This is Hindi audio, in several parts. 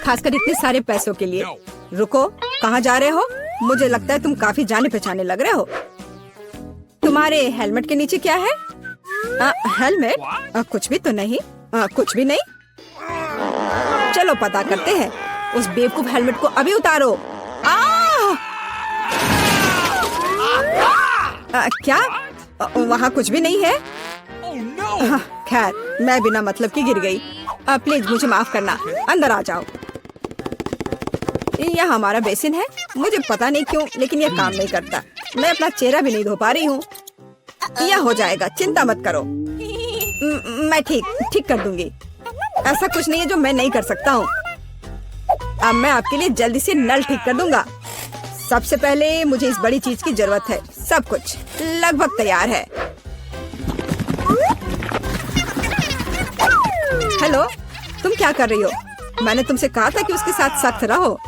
खासकर इतने सारे पैसों के लिए। रुको, कहाँ जा रहे हो? मुझे लगता है तुम काफी जाने पहचाने लग रहे हो। तुम्हारे हेलमेट के नीचे क्या है? हेलमेट? कुछ भी तो नहीं। कुछ भी नहीं। चलो पता करते हैं। उस बेवकूफ हेलमेट को अभी उतारो। क्या? वहाँ कुछ भी नहीं है। खैर, मैं बिना मतलब की गिर गई। प्लीज मुझे माफ करना। अंदर आ जाओ। यह हमारा बेसिन है। मुझे पता नहीं क्यों, लेकिन यह काम नहीं करता। मैं अपना चेहरा भी नहीं धो पा रही हूँ। यह हो जाएगा, चिंता मत करो। मैं ठीक कर दूंगी। ऐसा कुछ नहीं है जो मैं नहीं कर सकता हूँ। अब मैं आपके लिए जल्दी से नल ठीक कर दूंगा। सबसे पहले मुझे इस बड़ी चीज की जरूरत है। सब कुछ लगभग तैयार है। हेलो, तुम क्या कर रही हो? मैंने तुमसे कहा था कि उसके साथ सख्त रहो।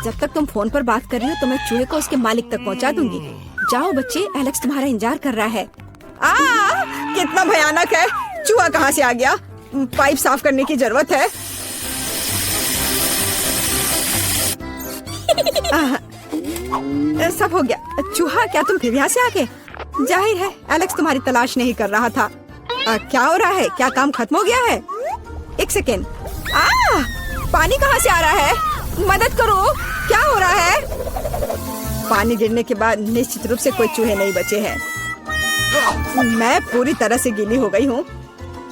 जब तक तुम फोन पर बात कर रही हो तो मैं चूहे को उसके मालिक तक पहुंचा दूंगी। जाओ बच्चे, एलेक्स तुम्हारा इंतजार कर रहा है। कितना भयानक है। चूहा कहाँ से आ गया? पाइप साफ करने की जरूरत है। सब हो गया। चूहा, क्या तुम फिर यहाँ से आ गए? जाहिर है एलेक्स तुम्हारी तलाश नहीं कर रहा था। क्या हो रहा है? क्या काम खत्म हो गया है? एक सेकेंड। पानी कहाँ से आ रहा है? मदद करो, क्या हो रहा है? पानी गिरने के बाद निश्चित रूप से कोई चूहे नहीं बचे हैं। मैं पूरी तरह से गीली हो गई हूँ।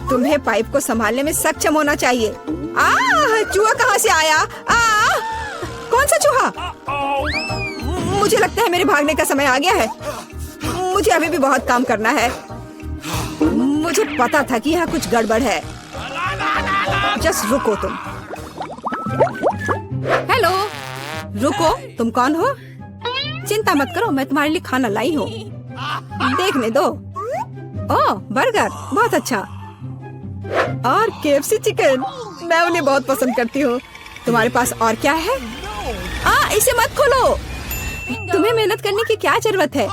तुम्हें पाइप को संभालने में सक्षम होना चाहिए। चूहा कहाँ से आया? कौन सा चूहा? मुझे लगता है मेरे भागने का समय आ गया है। मुझे अभी भी बहुत काम करना है। मुझे पता था कि यहाँ कुछ गड़बड़ है। जस्ट रुको तुम। हेलो, रुको, तुम कौन हो? चिंता मत करो, मैं तुम्हारे लिए खाना लाई हूँ। देखने दो। ओह, बर्गर, बहुत अच्छा। और KFC चिकन, मैं उन्हें बहुत पसंद करती हूँ। तुम्हारे पास और क्या है? इसे मत खोलो। तुम्हें मेहनत करने की क्या जरूरत है?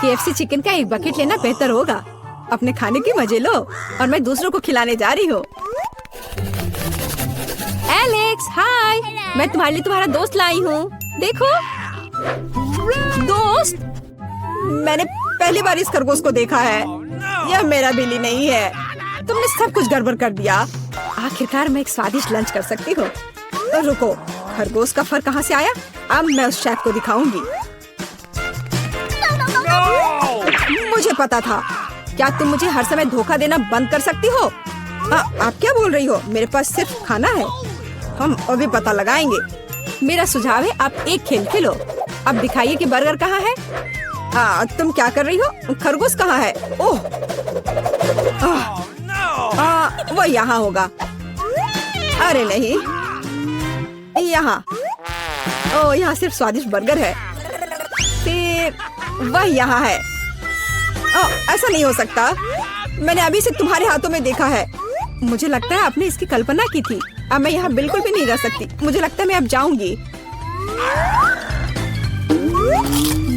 KFC चिकन का एक बकेट लेना बेहतर होगा। अपने खाने की मजे लो और मैं दूसरों को खिलाने जा रही हूँ। एलेक्स, हाय, मैं तुम्हारे लिए तुम्हारा दोस्त लाई हूँ। देखो। दोस्त? मैंने पहली बार इस खरगोश को देखा है। यह मेरा बिल्ली नहीं है। तुमने सब कुछ गड़बड़ कर दिया। आखिरकार मैं एक स्वादिष्ट लंच कर सकती हूँ। रुको, खरगोश का फर कहाँ से आया? अब मैं उस शेफ को दिखाऊंगी। मुझे पता था। क्या तुम मुझे हर समय धोखा देना बंद कर सकती हो? आप क्या बोल रही हो? मेरे पास सिर्फ खाना है। हम अभी पता लगाएंगे। मेरा सुझाव है आप एक खेल खेलो। अब दिखाइए कि बर्गर कहाँ है। तुम क्या कर रही हो? खरगोश कहाँ है? ओह, वो यहाँ होगा। अरे नहीं, यहाँ। ओह, यहाँ सिर्फ स्वादिष्ट बर्गर है। फिर वह यहाँ है। ऐसा नहीं हो सकता। मैंने अभी से तुम्हारे हाथों में देखा है। मुझे लगता है आपने इसकी कल्पना की थी। अब मैं यहाँ बिल्कुल भी नहीं रह सकती। मुझे लगता है मैं अब जाऊंगी।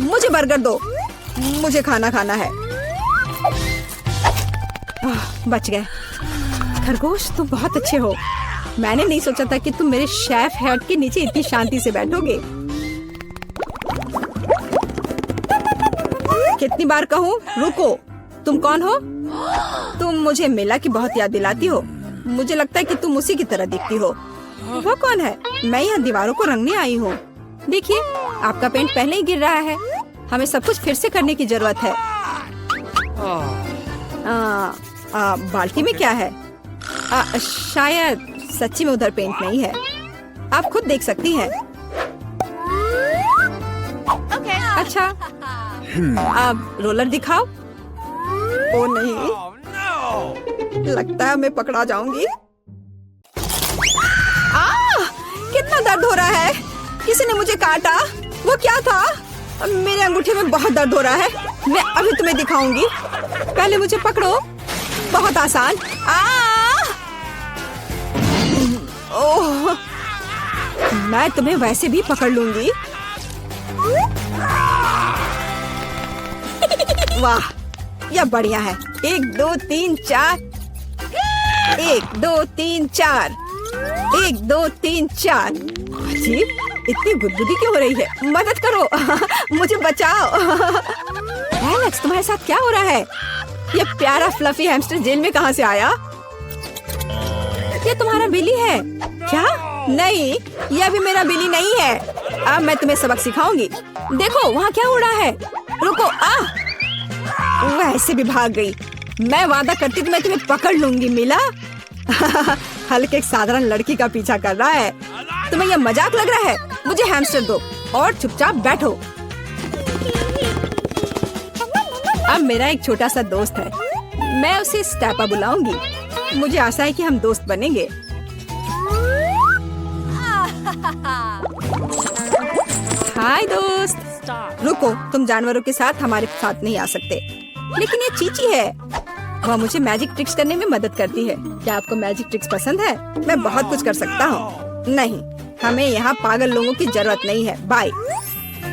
मुझे बर्गर दो। मुझे खाना खाना है। बच गए। खरगोश, तुम बहुत अच्छे हो। मैंने नहीं सोचा था कि तुम मेरे शेफ हेड के नीचे इतनी शांति से बैठोगे। कितनी बार कहूँ, रुको। तुम कौन हो? तुम मुझे मेला की बहुत याद दिलाती हो। मुझे लगता है कि तुम उसी की तरह दिखती हो। वो कौन है? मैं यहाँ दीवारों को रंगने आई हूँ। देखिए, आपका पेंट पहले ही गिर रहा है। हमें सब कुछ फिर से करने की जरूरत है। बाल्टी में क्या है? शायद सच्ची में उधर पेंट नहीं है। आप खुद देख सकती हैं। अच्छा, अब रोलर दिखाओ। ओ नहीं, लगता है मैं पकड़ा जाऊंगी। कितना दर्द हो रहा है। किसी ने मुझे काटा। वो क्या था? मेरे अंगूठे में बहुत दर्द हो रहा है। मैं अभी तुम्हें दिखाऊंगी। पहले मुझे पकड़ो। बहुत आसान। ओह, मैं तुम्हें वैसे भी पकड़ लूंगी। वाह, यह बढ़िया है। 1 2 3 4। 1 2 3 4। 1 2 3 4। अजीब, इतनी गुदगुदी क्यों हो रही है? मदद करो मुझे बचाओ। एलेक्स, तुम्हारे साथ क्या हो रहा है? ये प्यारा फ्लफी हैमस्टर जेल में कहाँ से आया? ये तुम्हारा बिली है क्या? नहीं, यह भी मेरा बिली नहीं है। अब मैं तुम्हें सबक सिखाऊंगी। देखो वहाँ क्या हो रहा है। रुको, वह ऐसे भी भाग गई। मैं वादा करती तो मैं तुम्हें पकड़ लूंगी। मिला? हल्के एक साधारण लड़की का पीछा कर रहा है। तुम्हें यह मजाक लग रहा है? मुझे हैमस्टर दो और चुपचाप बैठो। अब मेरा एक छोटा सा दोस्त है, मैं उसे स्टेपा बुलाऊंगी। मुझे आशा है कि हम दोस्त बनेंगे। हाय दोस्त। रुको, तुम जानवरों के साथ हमारे साथ नहीं आ सकते। लेकिन ये चीची है, वह मुझे मैजिक ट्रिक्स करने में मदद करती है। क्या आपको मैजिक ट्रिक्स पसंद है? मैं बहुत कुछ कर सकता हूँ। नहीं, हमें यहाँ पागल लोगों की जरूरत नहीं है। बाय।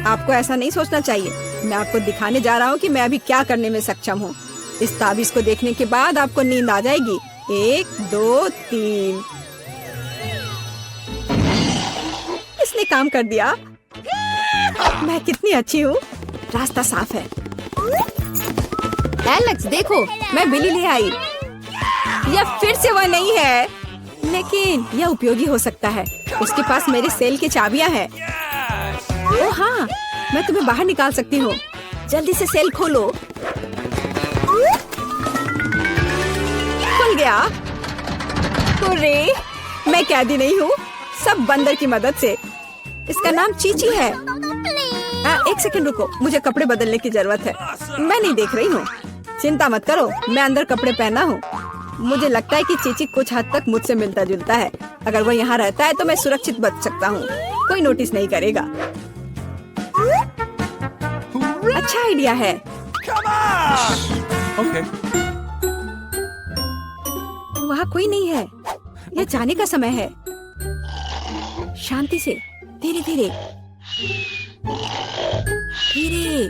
आपको ऐसा नहीं सोचना चाहिए। मैं आपको दिखाने जा रहा हूँ कि मैं अभी क्या करने में सक्षम हूँ। इस ताबीज को देखने के बाद आपको नींद आ जाएगी। 1 2 3। इसने काम कर दिया। मैं कितनी अच्छी हूँ। रास्ता साफ है। एलेक्स देखो, मैं बिली ले आई। यह फिर से वह नहीं है, लेकिन यह उपयोगी हो सकता है। उसके पास मेरे सेल की चाबियां हैं। ओह हाँ, मैं तुम्हें बाहर निकाल सकती हूँ। जल्दी से सेल खोलो। खुल गया। अरे, मैं कैदी नहीं हूँ, सब बंदर की मदद से। इसका नाम चीची है। 1 सेकंड रुको, मुझे कपड़े बदलने की जरूरत है। मैं नहीं देख रही हूँ। चिंता मत करो, मैं अंदर कपड़े पहना हूँ। मुझे लगता है कि चीची कुछ हद तक मुझसे मिलता जुलता है। अगर वो यहाँ रहता है तो मैं सुरक्षित बच सकता हूँ। कोई नोटिस नहीं करेगा। अच्छा आइडिया है। Okay. वहाँ कोई नहीं है। यह जाने का समय है। शांति से, धीरे धीरे धीरे।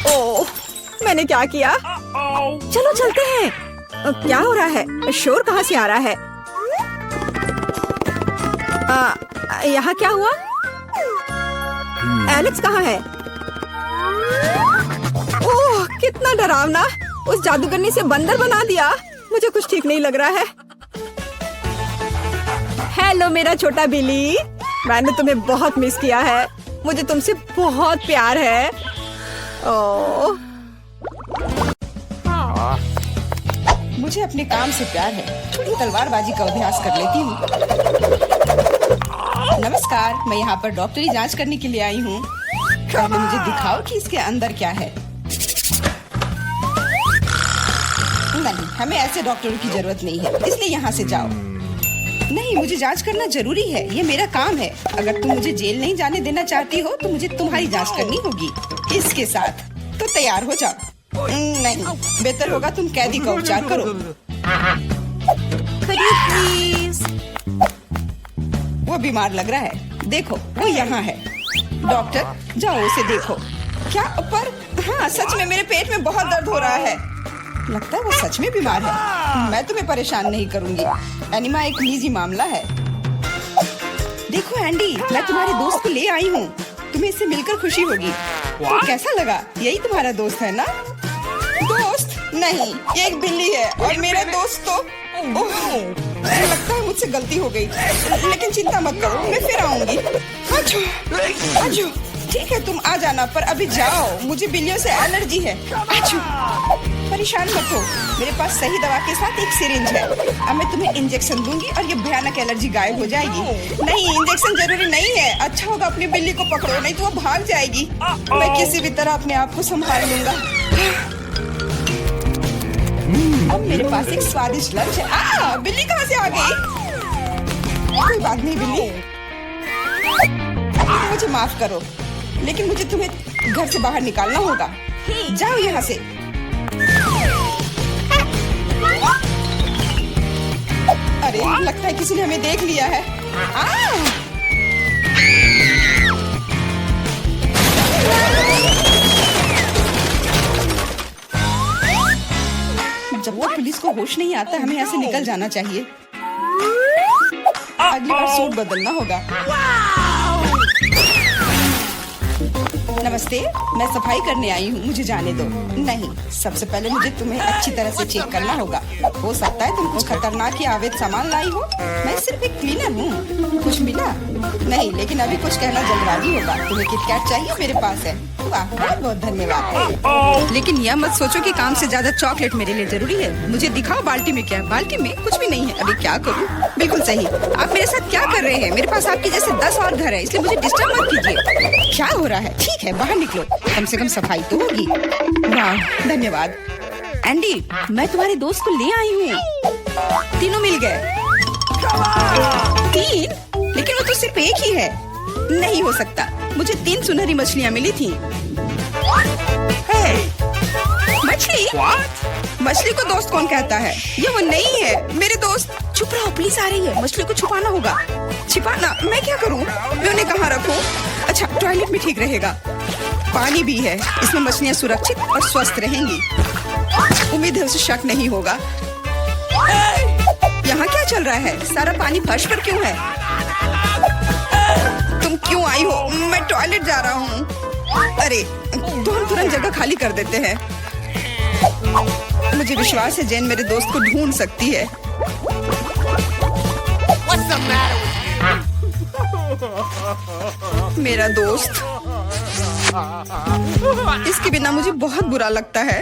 ओह, मैंने क्या किया? चलो चलते हैं। क्या हो रहा है? शोर कहाँ से आ रहा है? यहाँ क्या हुआ? एलेक्स कहाँ है? ओह, कितना डरावना। उस जादूगरनी से बंदर बना दिया। मुझे कुछ ठीक नहीं लग रहा है। हेलो मेरा छोटा बिली, मैंने तुम्हें बहुत मिस किया है। मुझे तुमसे बहुत प्यार है। ओह, मुझे अपने काम से प्यार है। थोड़ी तलवारबाजी का अभ्यास कर लेती हूँ। नमस्कार, मैं यहाँ पर डॉक्टरी जांच करने के लिए आई हूँ। पहले मुझे दिखाओ कि इसके अंदर क्या है। नहीं, हमें ऐसे डॉक्टरों की जरूरत नहीं है, इसलिए यहाँ से जाओ। नहीं, मुझे जांच करना जरूरी है, ये मेरा काम है। अगर तुम मुझे जेल नहीं जाने देना चाहती हो तो मुझे तुम्हारी जांच करनी होगी। इसके साथ तो तैयार हो जाओ। नहीं, बेहतर होगा तुम कैदी का उपचार करो। प्लीज। वो बीमार लग रहा है। देखो, वो यहाँ है। डॉक्टर, जाओ उसे देखो। क्या? पर हाँ, सच में मेरे पेट में बहुत दर्द हो रहा है। लगता है वो सच में बीमार है। मैं तुम्हें परेशान नहीं करूंगी। एनिमा एक निजी मामला है। देखो एंडी, मैं तुम्हारे दोस्त को ले आई हूँ। तुम्हें इससे मिलकर खुशी होगी। तो कैसा लगा? यही तुम्हारा दोस्त है ना? दोस्त? नहीं, ये एक बिल्ली है और मेरा दोस्त तो लगता है मुझसे गलती हो गई। लेकिन चिंता मत करो, मैं फिर आऊंगी। आजो, आजो। ठीक है, तुम आ जाना, पर अभी जाओ। मुझे बिल्लियों से एलर्जी है। आजो। परेशान मत हो, मेरे पास सही दवा के साथ एक सिरिंज है। अब मैं तुम्हें इंजेक्शन दूंगी और ये भयानक एलर्जी गायब हो जाएगी। नहीं, इंजेक्शन जरूरी नहीं है। अच्छा होगा अपनी बिल्ली को पकड़ो, नहीं तो वो भाग जाएगी। मैं किसी भी तरह अपने आप को संभाल लूंगा। अब मेरे पास एक स्वादिष्ट लंच है। बिल्ली कहाँ से आ गई? कोई बात नहीं बिल्ली, मुझे माफ करो, लेकिन मुझे तुम्हें घर से बाहर निकालना होगा। जाओ यहाँ से। अरे, लगता है किसी ने हमें देख लिया है। जब तक पुलिस को होश नहीं आता, हमें यहाँ से निकल जाना चाहिए। अगली बार सूट बदलना होगा। नमस्ते, मैं सफाई करने आई हूँ, मुझे जाने दो। नहीं, सबसे पहले मुझे तुम्हें अच्छी तरह से चेक करना होगा। हो सकता है तुम कुछ खतरनाक या अवैध सामान लाई हो। मैं सिर्फ एक क्लीनर हूँ। कुछ मिला? नहीं, लेकिन अभी कुछ कहना जल्दबाजी होगा। तुम्हें किटकैट चाहिए? मेरे पास है। वाह, बहुत बहुत धन्यवाद। लेकिन यह मत सोचो कि काम से ज्यादा चॉकलेट मेरे लिए जरूरी है। मुझे दिखाओ बाल्टी में क्या है। बाल्टी में कुछ भी नहीं है। अभी क्या करूँ? बिल्कुल सही। आप मेरे साथ क्या कर रहे हैं? मेरे पास आपके जैसे 10 और घर है, इसलिए मुझे डिस्टर्ब मत कीजिए। क्या हो रहा है? ठीक है, बाहर निकलो, कम से कम सफाई तो होगी। वाह, धन्यवाद। एंडी, मैं तुम्हारे दोस्त को ले आई हूँ। तीनों मिल गए। 3? लेकिन वो तो सिर्फ एक ही है। नहीं हो सकता, मुझे 3 सुनहरी मछलियाँ मिली थी। मछली? मछली को दोस्त कौन कहता है? ये वो नहीं है मेरे दोस्त। चुप रहो, पुलिस आ रही है। मछली को छुपाना होगा। छिपाना? मैं क्या करूँ? मैं उन्हें कहाँ रखूँ? अच्छा, टॉयलेट में ठीक रहेगा। पानी भी है, इसमें मछलियाँ सुरक्षित और स्वस्थ रहेंगी। उम्मीद है उसे शक नहीं होगा। यहाँ क्या चल रहा है? सारा पानी फर्श पर क्यों है? तुम क्यों आई हो? मैं टॉयलेट जा रहा हूँ। अरे, तो हम तुरंत जगह खाली कर देते हैं। मुझे विश्वास है जेन मेरे दोस्त को ढूंढ सकती है। मेरा दोस्त। इसके बिना मुझे बहुत बुरा लगता है।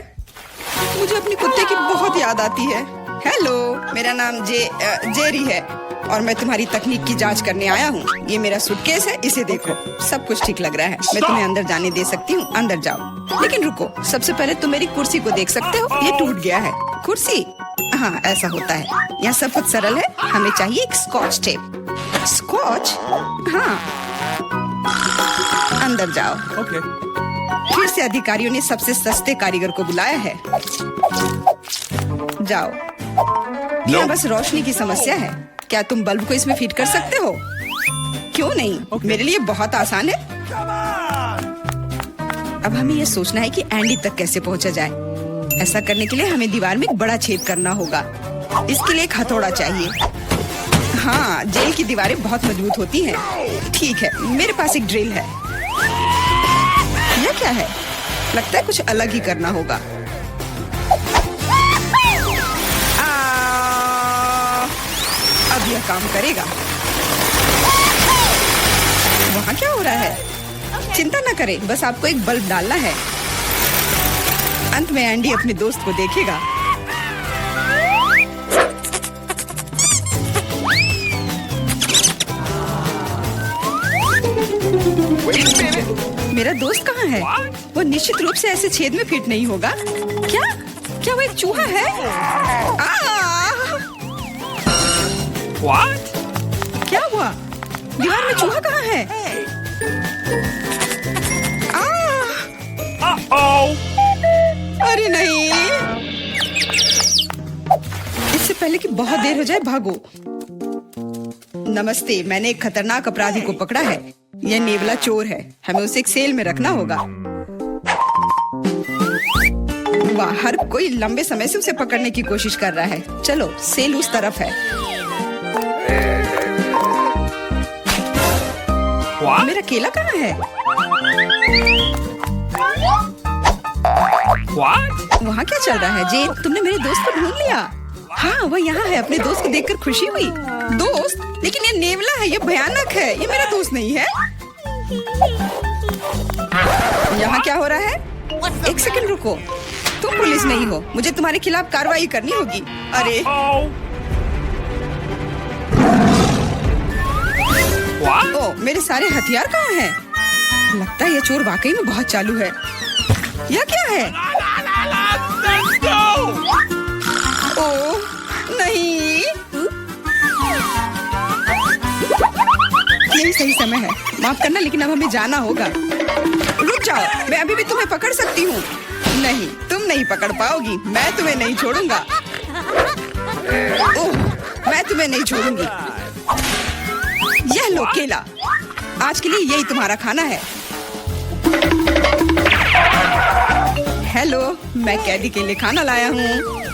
मुझे अपने कुत्ते की बहुत याद आती है। हेलो, मेरा नाम जेरी है और मैं तुम्हारी तकनीक की जांच करने आया हूँ। ये मेरा सूटकेस है, इसे देखो, सब कुछ ठीक लग रहा है। मैं तुम्हें अंदर जाने दे सकती हूँ, अंदर जाओ। लेकिन रुको, सबसे पहले तुम मेरी कुर्सी को देख सकते हो। ये टूट गया है। कुर्सी? हाँ, ऐसा होता है। यहाँ सब कुछ सरल है। हमें चाहिए एक स्कॉच टेप। स्कॉच? हाँ, अंदर जाओ। Okay. फिर से अधिकारियों ने सबसे सस्ते कारीगर को बुलाया है। जाओ। यहाँ बस रोशनी की समस्या है। क्या तुम बल्ब को इसमें फिट कर सकते हो? क्यों नहीं? मेरे लिए बहुत आसान है। अब हमें यह सोचना है कि एंडी तक कैसे पहुंचा जाए। ऐसा करने के लिए हमें दीवार में एक बड़ा छेद करना होगा। इसके लिए एक हथौड़ा चाहिए। हाँ, जेल की दीवारें बहुत मजबूत होती हैं। ठीक है, मेरे पास एक ड्रिल है। यह क्या है? लगता है कुछ अलग ही करना होगा। अब यह काम करेगा। वहाँ क्या हो रहा है? चिंता न करें, बस आपको एक बल्ब डालना है। अंत में एंडी अपने दोस्त को देखेगा। मेरा दोस्त कहाँ है? वो निश्चित रूप से ऐसे छेद में फिट नहीं होगा। क्या वो एक चूहा है? What? क्या हुआ? दीवार में चूहा कहाँ है? Uh-oh! अरे नहीं! इससे पहले कि बहुत देर हो जाए, भागो। नमस्ते, मैंने एक खतरनाक अपराधी को पकड़ा है। यह नेवला चोर है। हमें उसे एक सेल में रखना होगा। वाह, हर कोई लंबे समय से उसे पकड़ने की कोशिश कर रहा है। चलो, सेल उस तरफ है। What? मेरा केला कहाँ है? What? वहाँ क्या चल रहा है? जेन, तुमने मेरे दोस्त को ढूंढ लिया। हाँ, वो यहाँ है। अपने दोस्त को देखकर खुशी हुई। दोस्त? लेकिन ये नेवला है, ये भयानक है। ये मेरा दोस्त नहीं है। यहाँ क्या हो रहा है? एक सेकंड रुको, तुम पुलिस नहीं हो। मुझे तुम्हारे खिलाफ कार्रवाई करनी होगी। अरे What? ओ, मेरे सारे हथियार कहाँ हैं? लगता है ये चोर वाकई में बहुत चालू है। यह क्या है? Let's go! ओ नहीं, यही सही समय है। माफ करना, लेकिन अब हमें जाना होगा। रुक जाओ, मैं अभी भी तुम्हें पकड़ सकती हूँ। नहीं, तुम नहीं पकड़ पाओगी। मैं तुम्हें नहीं छोड़ूंगा। ओह, मैं तुम्हें नहीं छोड़ूंगी। यह लो केला, आज के लिए यही तुम्हारा खाना है। हेलो, मैं कैदी के लिए खाना लाया हूँ।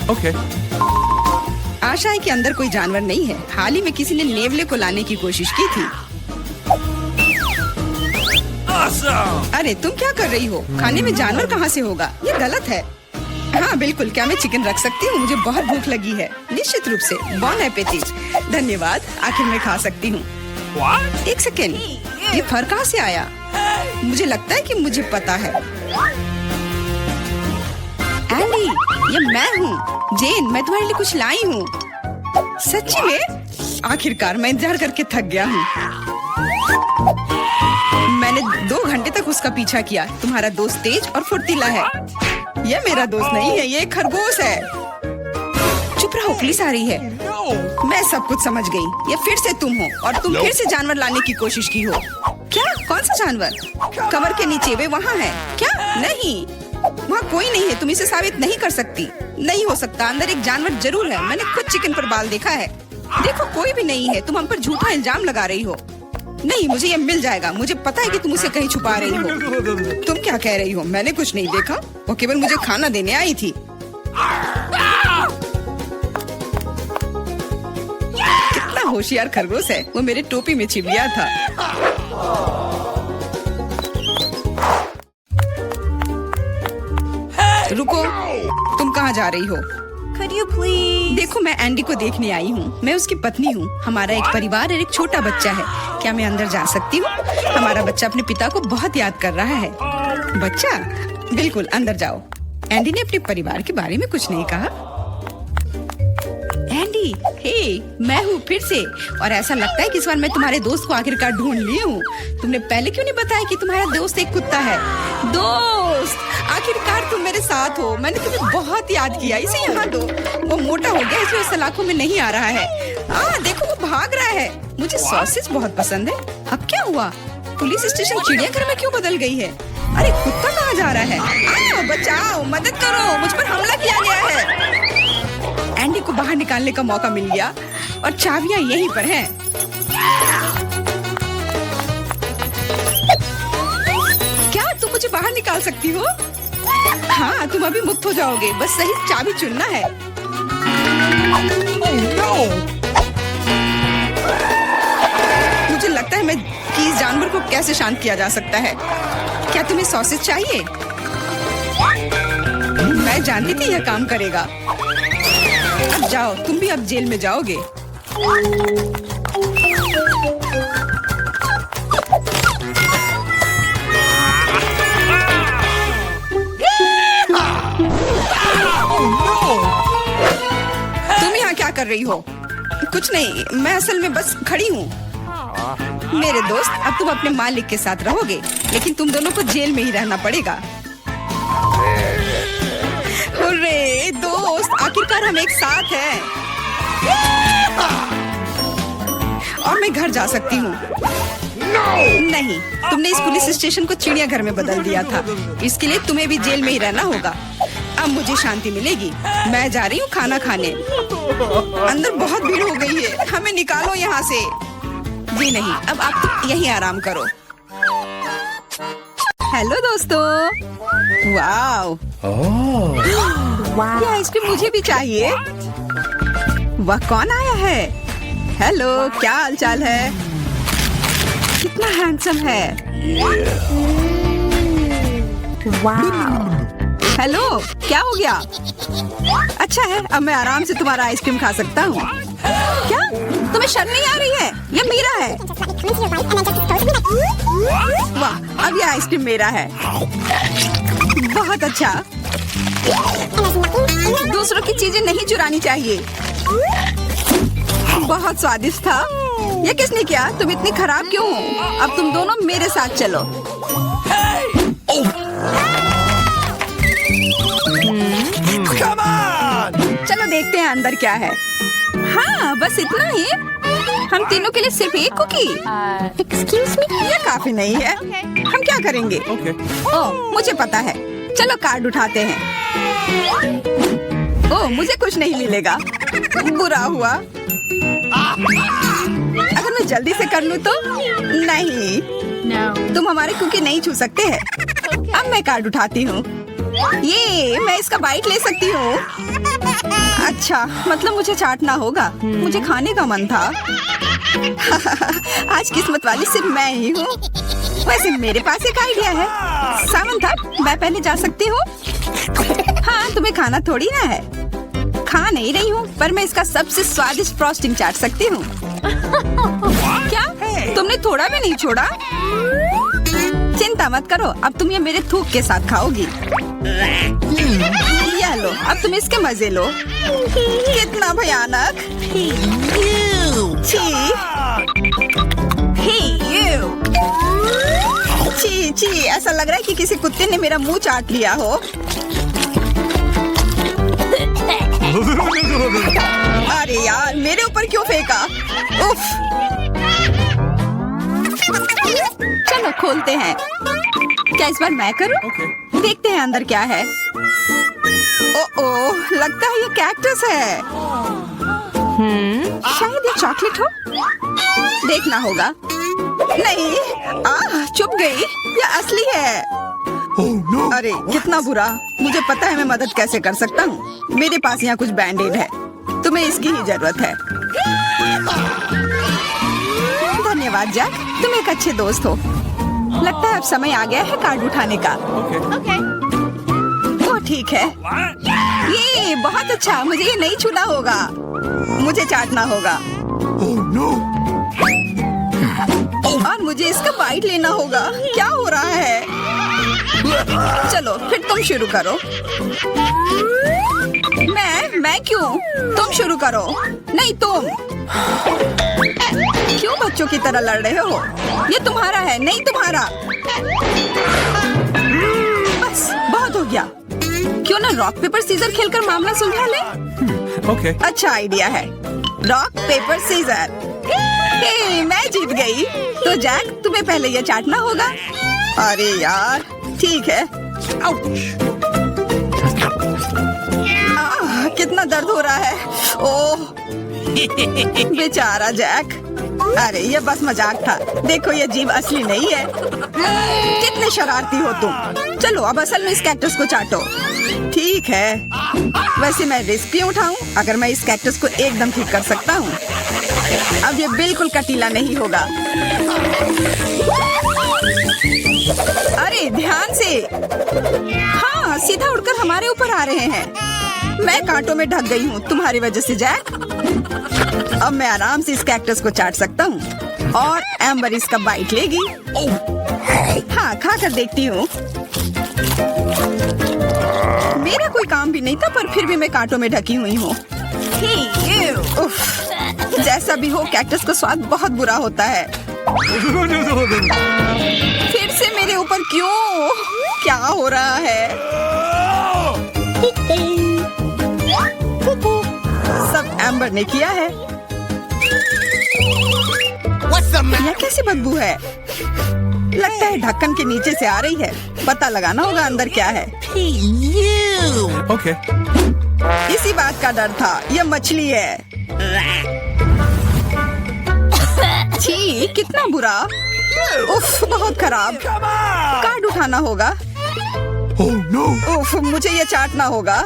Okay. आशा है कि अंदर कोई जानवर नहीं है। हाल ही में किसी ने नेवले को लाने की कोशिश की थी। Awesome! अरे तुम क्या कर रही हो? खाने में जानवर कहाँ से होगा? ये गलत है। हाँ बिल्कुल, क्या मैं चिकन रख सकती हूँ? मुझे बहुत भूख लगी है। निश्चित रूप से। बॉन एपेटिट। धन्यवाद, आखिर मैं खा सकती हूँ। What? एक सेकेंड, ये फर कहाँ से आया? मुझे लगता है कि मुझे पता है। एंडी, ये मैं हूँ। जेन, मैं तुम्हारे लिए कुछ लाई हूँ। सच्ची में? आखिरकार मैं इंतजार करके थक गया हूँ। मैंने 2 घंटे तक उसका पीछा किया। तुम्हारा दोस्त तेज और फुर्तीला है। यह मेरा दोस्त नहीं है, ये एक खरगोश है। चुप रहो, पुलिस आ रही है। No! मैं सब कुछ समझ गई। ये फिर से तुम हो और तुम फिर से जानवर लाने की कोशिश की हो। क्या? कौन सा जानवर? कमर के नीचे, वे वहाँ है। क्या? नहीं, वहाँ कोई नहीं है। तुम इसे साबित नहीं कर सकती। नहीं हो सकता, अंदर एक जानवर जरूर है। मैंने खुद चिकन पर बाल देखा है। देखो, कोई भी नहीं है। तुम हम पर झूठा इल्जाम लगा रही हो। नहीं, मुझे ये मिल जाएगा। मुझे पता है कि तुम उसे कहीं छुपा रही हो। तुम क्या कह रही हो? मैंने कुछ नहीं देखा। वो केवल मुझे खाना देने आई थी। कितना होशियार खरगोश है। वो मेरे टोपी में छिप गया था। रुको, तुम कहाँ जा रही हो? Could you please? देखो, मैं एंडी को देखने आई हूँ। मैं उसकी पत्नी हूँ। हमारा एक परिवार और एक छोटा बच्चा है। क्या मैं अंदर जा सकती हूँ? हमारा बच्चा अपने पिता को बहुत याद कर रहा है। बच्चा? बिल्कुल, अंदर जाओ। एंडी ने अपने परिवार के बारे में कुछ नहीं कहा। एंडी, हे, मैं हूँ फिर से। और ऐसा लगता है कि इस बार मैं तुम्हारे दोस्त को आखिरकार ढूंढ ली हूँ। तुमने पहले क्यों नहीं बताया कि तुम्हारा दोस्त एक कुत्ता है? दोस्त, आखिरकार तुम मेरे साथ हो। मैंने तुम्हें बहुत याद किया। इसे यहाँ दो। वो मोटा हो गया, इसलिए सलाखों में नहीं आ रहा है। देखो, वो भाग रहा है। मुझे सॉसेज बहुत पसंद है। अब क्या हुआ? पुलिस स्टेशन चिड़ियाघर में क्यों बदल गई है? अरे, कुत्ता कहाँ जा रहा है? बचाओ, मदद करो, मुझ पर हमला किया गया है। एंडी को बाहर निकालने का मौका मिल गया और चाबियां यहीं पर हैं। क्या तुम मुझे बाहर निकाल सकती हो? हाँ, तुम अभी मुक्त हो जाओगे। बस सही चाबी चुनना है। Oh no! मुझे लगता है कि इस जानवर को कैसे शांत किया जा सकता है। क्या तुम्हें सॉसेज चाहिए? मैं जानती थी यह काम करेगा। अब जाओ, तुम भी अब जेल में जाओगे। तुम यहाँ क्या कर रही हो? कुछ नहीं, मैं असल में बस खड़ी हूँ। मेरे दोस्त, अब तुम अपने मालिक के साथ रहोगे, लेकिन तुम दोनों को जेल में ही रहना पड़ेगा। हुर्रे दोस्त, आखिरकार हम एक साथ हैं। और मैं घर जा सकती हूँ। नहीं, तुमने इस पुलिस स्टेशन को चिड़ियाघर में बदल दिया था। इसके लिए तुम्हें भी जेल में ही रहना होगा। अब मुझे शांति मिलेगी। मैं जा रही हूँ खाना खाने। अंदर बहुत भीड़ हो गई है। हमें निकालो यहाँ से। जी नहीं, अब आप तो यहीं आराम करो। हेलो दोस्तों। वाओ, ये आइसक्रीम मुझे भी चाहिए। वह कौन आया है? हेलो, क्या हालचाल है? कितना हैंडसम है। हेलो, क्या हो गया? अच्छा है, अब मैं आराम से तुम्हारा आइसक्रीम खा सकता हूँ। क्या तुम्हें शर्म नहीं आ रही है? ये मेरा है। वाह, अब ये आइसक्रीम मेरा है। बहुत अच्छा। दूसरों की चीजें नहीं चुरानी चाहिए। बहुत स्वादिष्ट था। ये किसने किया? तुम इतनी खराब क्यों हो? अब तुम दोनों मेरे साथ चलो। Come on! चलो देखते हैं अंदर क्या है। हाँ, बस इतना ही। हम तीनों के लिए सिर्फ एक कुकी। Excuse me? ये काफी नहीं है। हम क्या करेंगे? Okay. ओह, मुझे पता है। चलो कार्ड उठाते हैं। ओह, मुझे कुछ नहीं मिलेगा। बुरा हुआ। अगर मैं जल्दी से कर लूं तो? नहीं, No. तुम हमारे कुकी नहीं छू सकते हैं। अब मैं कार्ड उठाती हूँ। ये मैं इसका बाइट ले सकती हूँ। अच्छा, मतलब मुझे चाटना होगा। मुझे खाने का मन था। आज किस्मत वाली सिर्फ मैं ही हूँ। वैसे मेरे पास एक आइडिया है। सामंथा, मैं पहले जा सकती हूँ? हाँ, तुम्हें खाना थोड़ी ना है। खा नहीं रही हूँ, पर मैं इसका सबसे स्वादिष्ट फ्रॉस्टिंग चाट सकती हूँ। क्या? तुमने थोड़ा भी नहीं छोड़ा? चिंता मत करो, अब तुम ये मेरे थूक के साथ खाओगी। ये लो, अब तुम इसके मजे लो। कितना भयानक! छी! छी छी, ऐसा लग रहा है कि किसी कुत्ते ने मेरा मुंह चाट लिया हो। अरे यार, मेरे ऊपर क्यों फेंका? उफ! चलो खोलते हैं। क्या इस बार मैं करूं? देखते हैं अंदर क्या है। ओह, लगता है ये कैक्टस है। शायद ये चॉकलेट हो। देखना होगा। नहीं, चुप गई। ये असली है। Oh no! अरे कितना बुरा। मुझे पता है मैं मदद कैसे कर सकता हूँ। मेरे पास यहाँ कुछ बैंडेड है। तुम्हें इसकी ही जरूरत है। धन्यवाद जैक, तुम एक अच्छे दोस्त हो। लगता है अब समय आ गया है कार्ड उठाने का। Okay. ओह ठीक है। What? ये बहुत अच्छा। मुझे ये नहीं छूना होगा। मुझे चाटना होगा Oh no! और मुझे इसका बाइट लेना होगा। क्या हो रहा है? चलो फिर तुम शुरू करो। मैं क्यों? तुम शुरू करो। नहीं तुम। क्यों बच्चों की तरह लड़ रहे हो? ये तुम्हारा है, नहीं तुम्हारा। बस बहुत हो गया। क्यों ना रॉक पेपर सीजर खेलकर मामला सुलझा ले? Okay. अच्छा आइडिया है। Rock paper scissor. हे, मैं जीत गई। तो जैक, तुम्हें पहले ये चाटना होगा। अरे यार, ठीक है। कितना दर्द हो रहा है। ओह, बेचारा जैक। अरे ये बस मजाक था। देखो ये जीभ असली नहीं है। कितने शरारती हो तुम। चलो अब असल में इस कैक्टस को चाटो। ठीक है। वैसे मैं रिस्क क्यों उठाऊं? अगर मैं इस कैक्टस को एकदम ठीक कर सकता हूँ। अब ये बिल्कुल कटीला नहीं होगा। अरे ध्यान से। हाँ, सीधा उड़कर हमारे ऊपर आ रहे हैं। मैं कांटों में ढक गई हूँ तुम्हारी वजह से जैक। अब मैं आराम से इस कैक्टस को चाट सकता हूँ और एम्बर इसका बाइट लेगी। हाँ, खा कर देखती हूँ। मेरा कोई काम भी नहीं था, पर फिर भी मैं कांटों में ढकी हुई हूँ। जैसा भी हो, कैक्टस का स्वाद बहुत बुरा होता है। फिर से मेरे ऊपर क्यों? क्या हो रहा है? सब एम्बर ने किया है। यह कैसी बदबू है? लगता है ढक्कन के नीचे से आ रही है। पता लगाना होगा अंदर क्या है। Okay. इसी बात का डर था। यह मछली है। छी, कितना बुरा। उफ, बहुत खराब। Come on! कार्ड उठाना होगा। Oh no! उफ, मुझे ये चाटना होगा।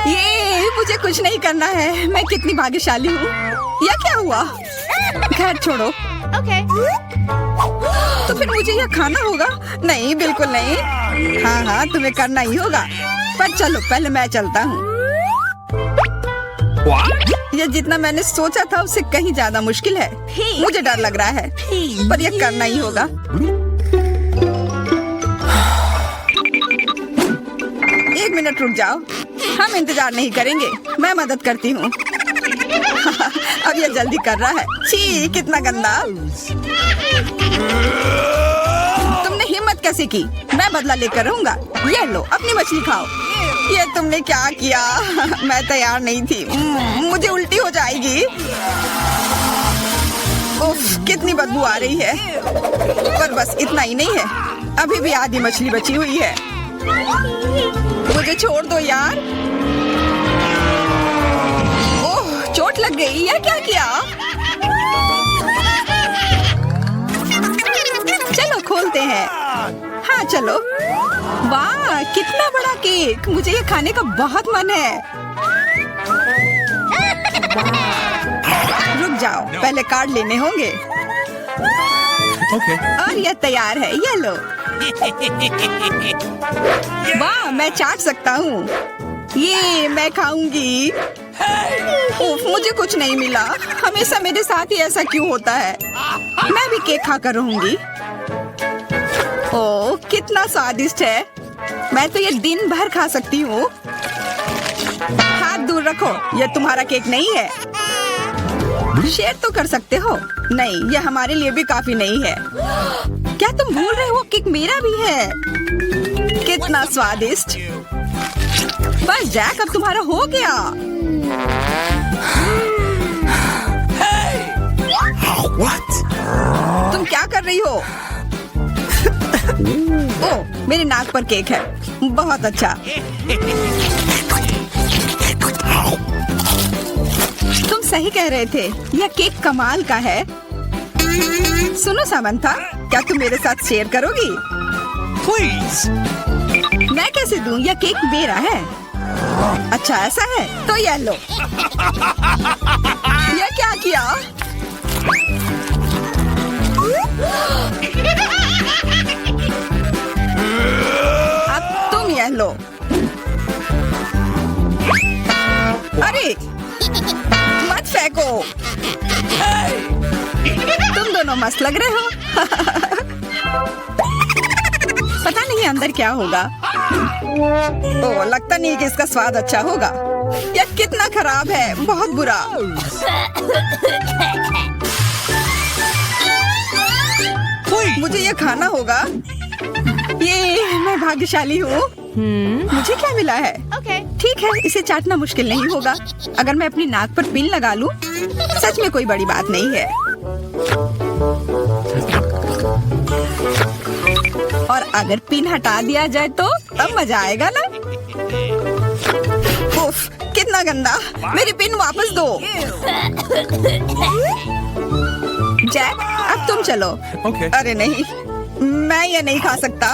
ये मुझे कुछ नहीं करना है। मैं कितनी भाग्यशाली हूँ। यह क्या हुआ? खैर छोड़ो। Okay. तो फिर मुझे यह खाना होगा? नहीं, बिल्कुल नहीं। हाँ हाँ, तुम्हें करना ही होगा। पर चलो पहले मैं चलता हूँ। What? यह जितना मैंने सोचा था उससे कहीं ज्यादा मुश्किल है। मुझे डर लग रहा है, पर यह करना ही होगा। एक मिनट रुक जाओ। हम इंतजार नहीं करेंगे। मैं मदद करती हूँ। अब यह जल्दी कर रहा है। छी, कितना गंदा। तुमने हिम्मत कैसे की? मैं बदला लेकर रहूंगा। ये लो, अपनी मछली खाओ। ये तुमने क्या किया? मैं तैयार नहीं थी। मुझे उल्टी हो जाएगी। उफ, कितनी बदबू आ रही है। पर बस इतना ही नहीं है, अभी भी आधी मछली बची हुई है। मुझे छोड़ दो यार। ओह, चोट लग गई। यह क्या किया? चलो खोलते हैं। हाँ चलो। वाह, कितना बड़ा केक। मुझे ये खाने का बहुत मन है। रुक जाओ, पहले कार्ड लेने होंगे। Okay. और ये तैयार है, ये लो। वाह, मैं चाट सकता हूँ। ये मैं खाऊंगी। उफ, मुझे कुछ नहीं मिला। हमेशा मेरे साथ ही ऐसा क्यों होता है? मैं भी केक खाकर रहूंगी। ओह, कितना स्वादिष्ट है। मैं तो ये दिन भर खा सकती हूँ। हाथ दूर रखो, ये तुम्हारा केक नहीं है। शेयर तो कर सकते हो। नहीं, ये हमारे लिए भी काफी नहीं है। क्या तुम भूल रहे हो, केक मेरा भी है। कितना स्वादिष्ट। बस जैक, अब तुम्हारा हो गया। What? तुम क्या कर रही हो? ओह, मेरे नाक पर केक है। बहुत अच्छा। तुम सही कह रहे थे, यह केक कमाल का है। सुनो सामंथा, क्या तुम मेरे साथ शेयर करोगी? Please. मैं कैसे दूं? यह केक मेरा है। अच्छा ऐसा है, तो यह लो। यह क्या किया? अब तुम यह लो। अरे मत फेंको। तुम दोनों मस्त लग रहे हो। पता नहीं अंदर क्या होगा। ओह, लगता नहीं कि इसका स्वाद अच्छा होगा। यह कितना खराब है, बहुत बुरा। मुझे ये खाना होगा। ये मैं भाग्यशाली हूँ। मुझे क्या मिला है? ठीक है, इसे चाटना मुश्किल नहीं होगा। अगर मैं अपनी नाक पर पिन लगा लूं, सच में कोई बड़ी बात नहीं है। और अगर पिन हटा दिया जाए तो तब मजा आएगा ना? उफ, कितना गंदा। मेरी पिन वापस दो। जैक, अब तुम चलो। Okay. अरे नहीं, मैं ये नहीं खा सकता।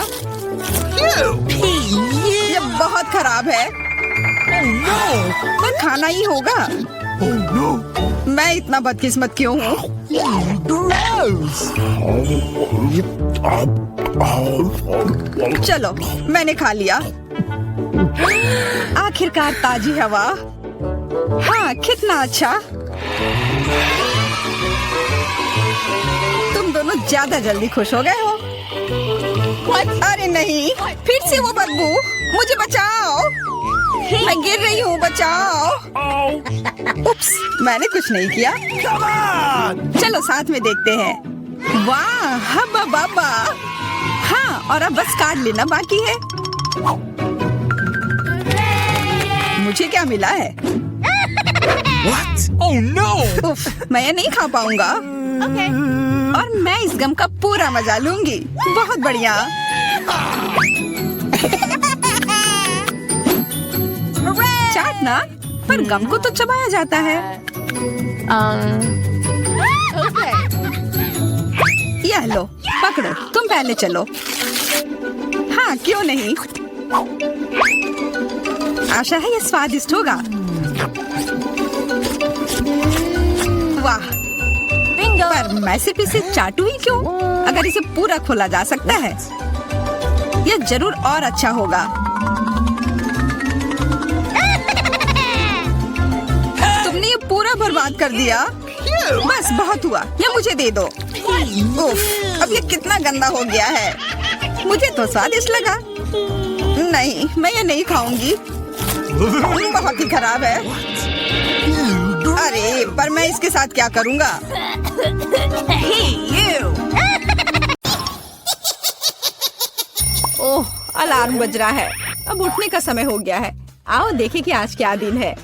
ये बहुत खराब है। पर खाना ही होगा। Oh no. मैं इतना बदकिस्मत क्यों हूँ? चलो, मैंने खा लिया। आखिरकार ताजी हवा। हाँ, कितना अच्छा। तुम दोनों ज्यादा जल्दी खुश हो गए हो। अरे नहीं, फिर से वो बदबू। मुझे बचाओ, मैं गिर रही हूँ, बचाओ। उप्स, मैंने कुछ नहीं किया। Come on. चलो साथ में देखते हैं। वाह, हब्बा बाबा। हाँ, और अब बस कार्ड लेना बाकी है। मुझे क्या मिला है? What? Oh no. उफ, मैं ये नहीं खा पाऊंगा। और मैं इस गम का पूरा मजा लूंगी। बहुत बढ़िया। चाटना, पर गम को तो चबाया जाता है। यह लो, पकड़ो, तुम पहले चलो। हाँ, क्यों नहीं। आशा है ये स्वादिष्ट होगा। वाह, पर मैं सिर्फ इसे चाटू ही क्यों? अगर इसे पूरा खोला जा सकता है, यह जरूर और अच्छा होगा। तुमने ये पूरा बर्बाद कर दिया। बस बहुत हुआ, ये मुझे दे दो। उफ, अब ये कितना गंदा हो गया है। मुझे तो स्वादिष्ट लगा। नहीं, मैं ये नहीं खाऊंगी। बहुत ही खराब है। अरे, पर मैं इसके साथ क्या करूंगा? ओह, अलार्म बज रहा है। अब उठने का समय हो गया है। आओ देखें कि आज क्या दिन है।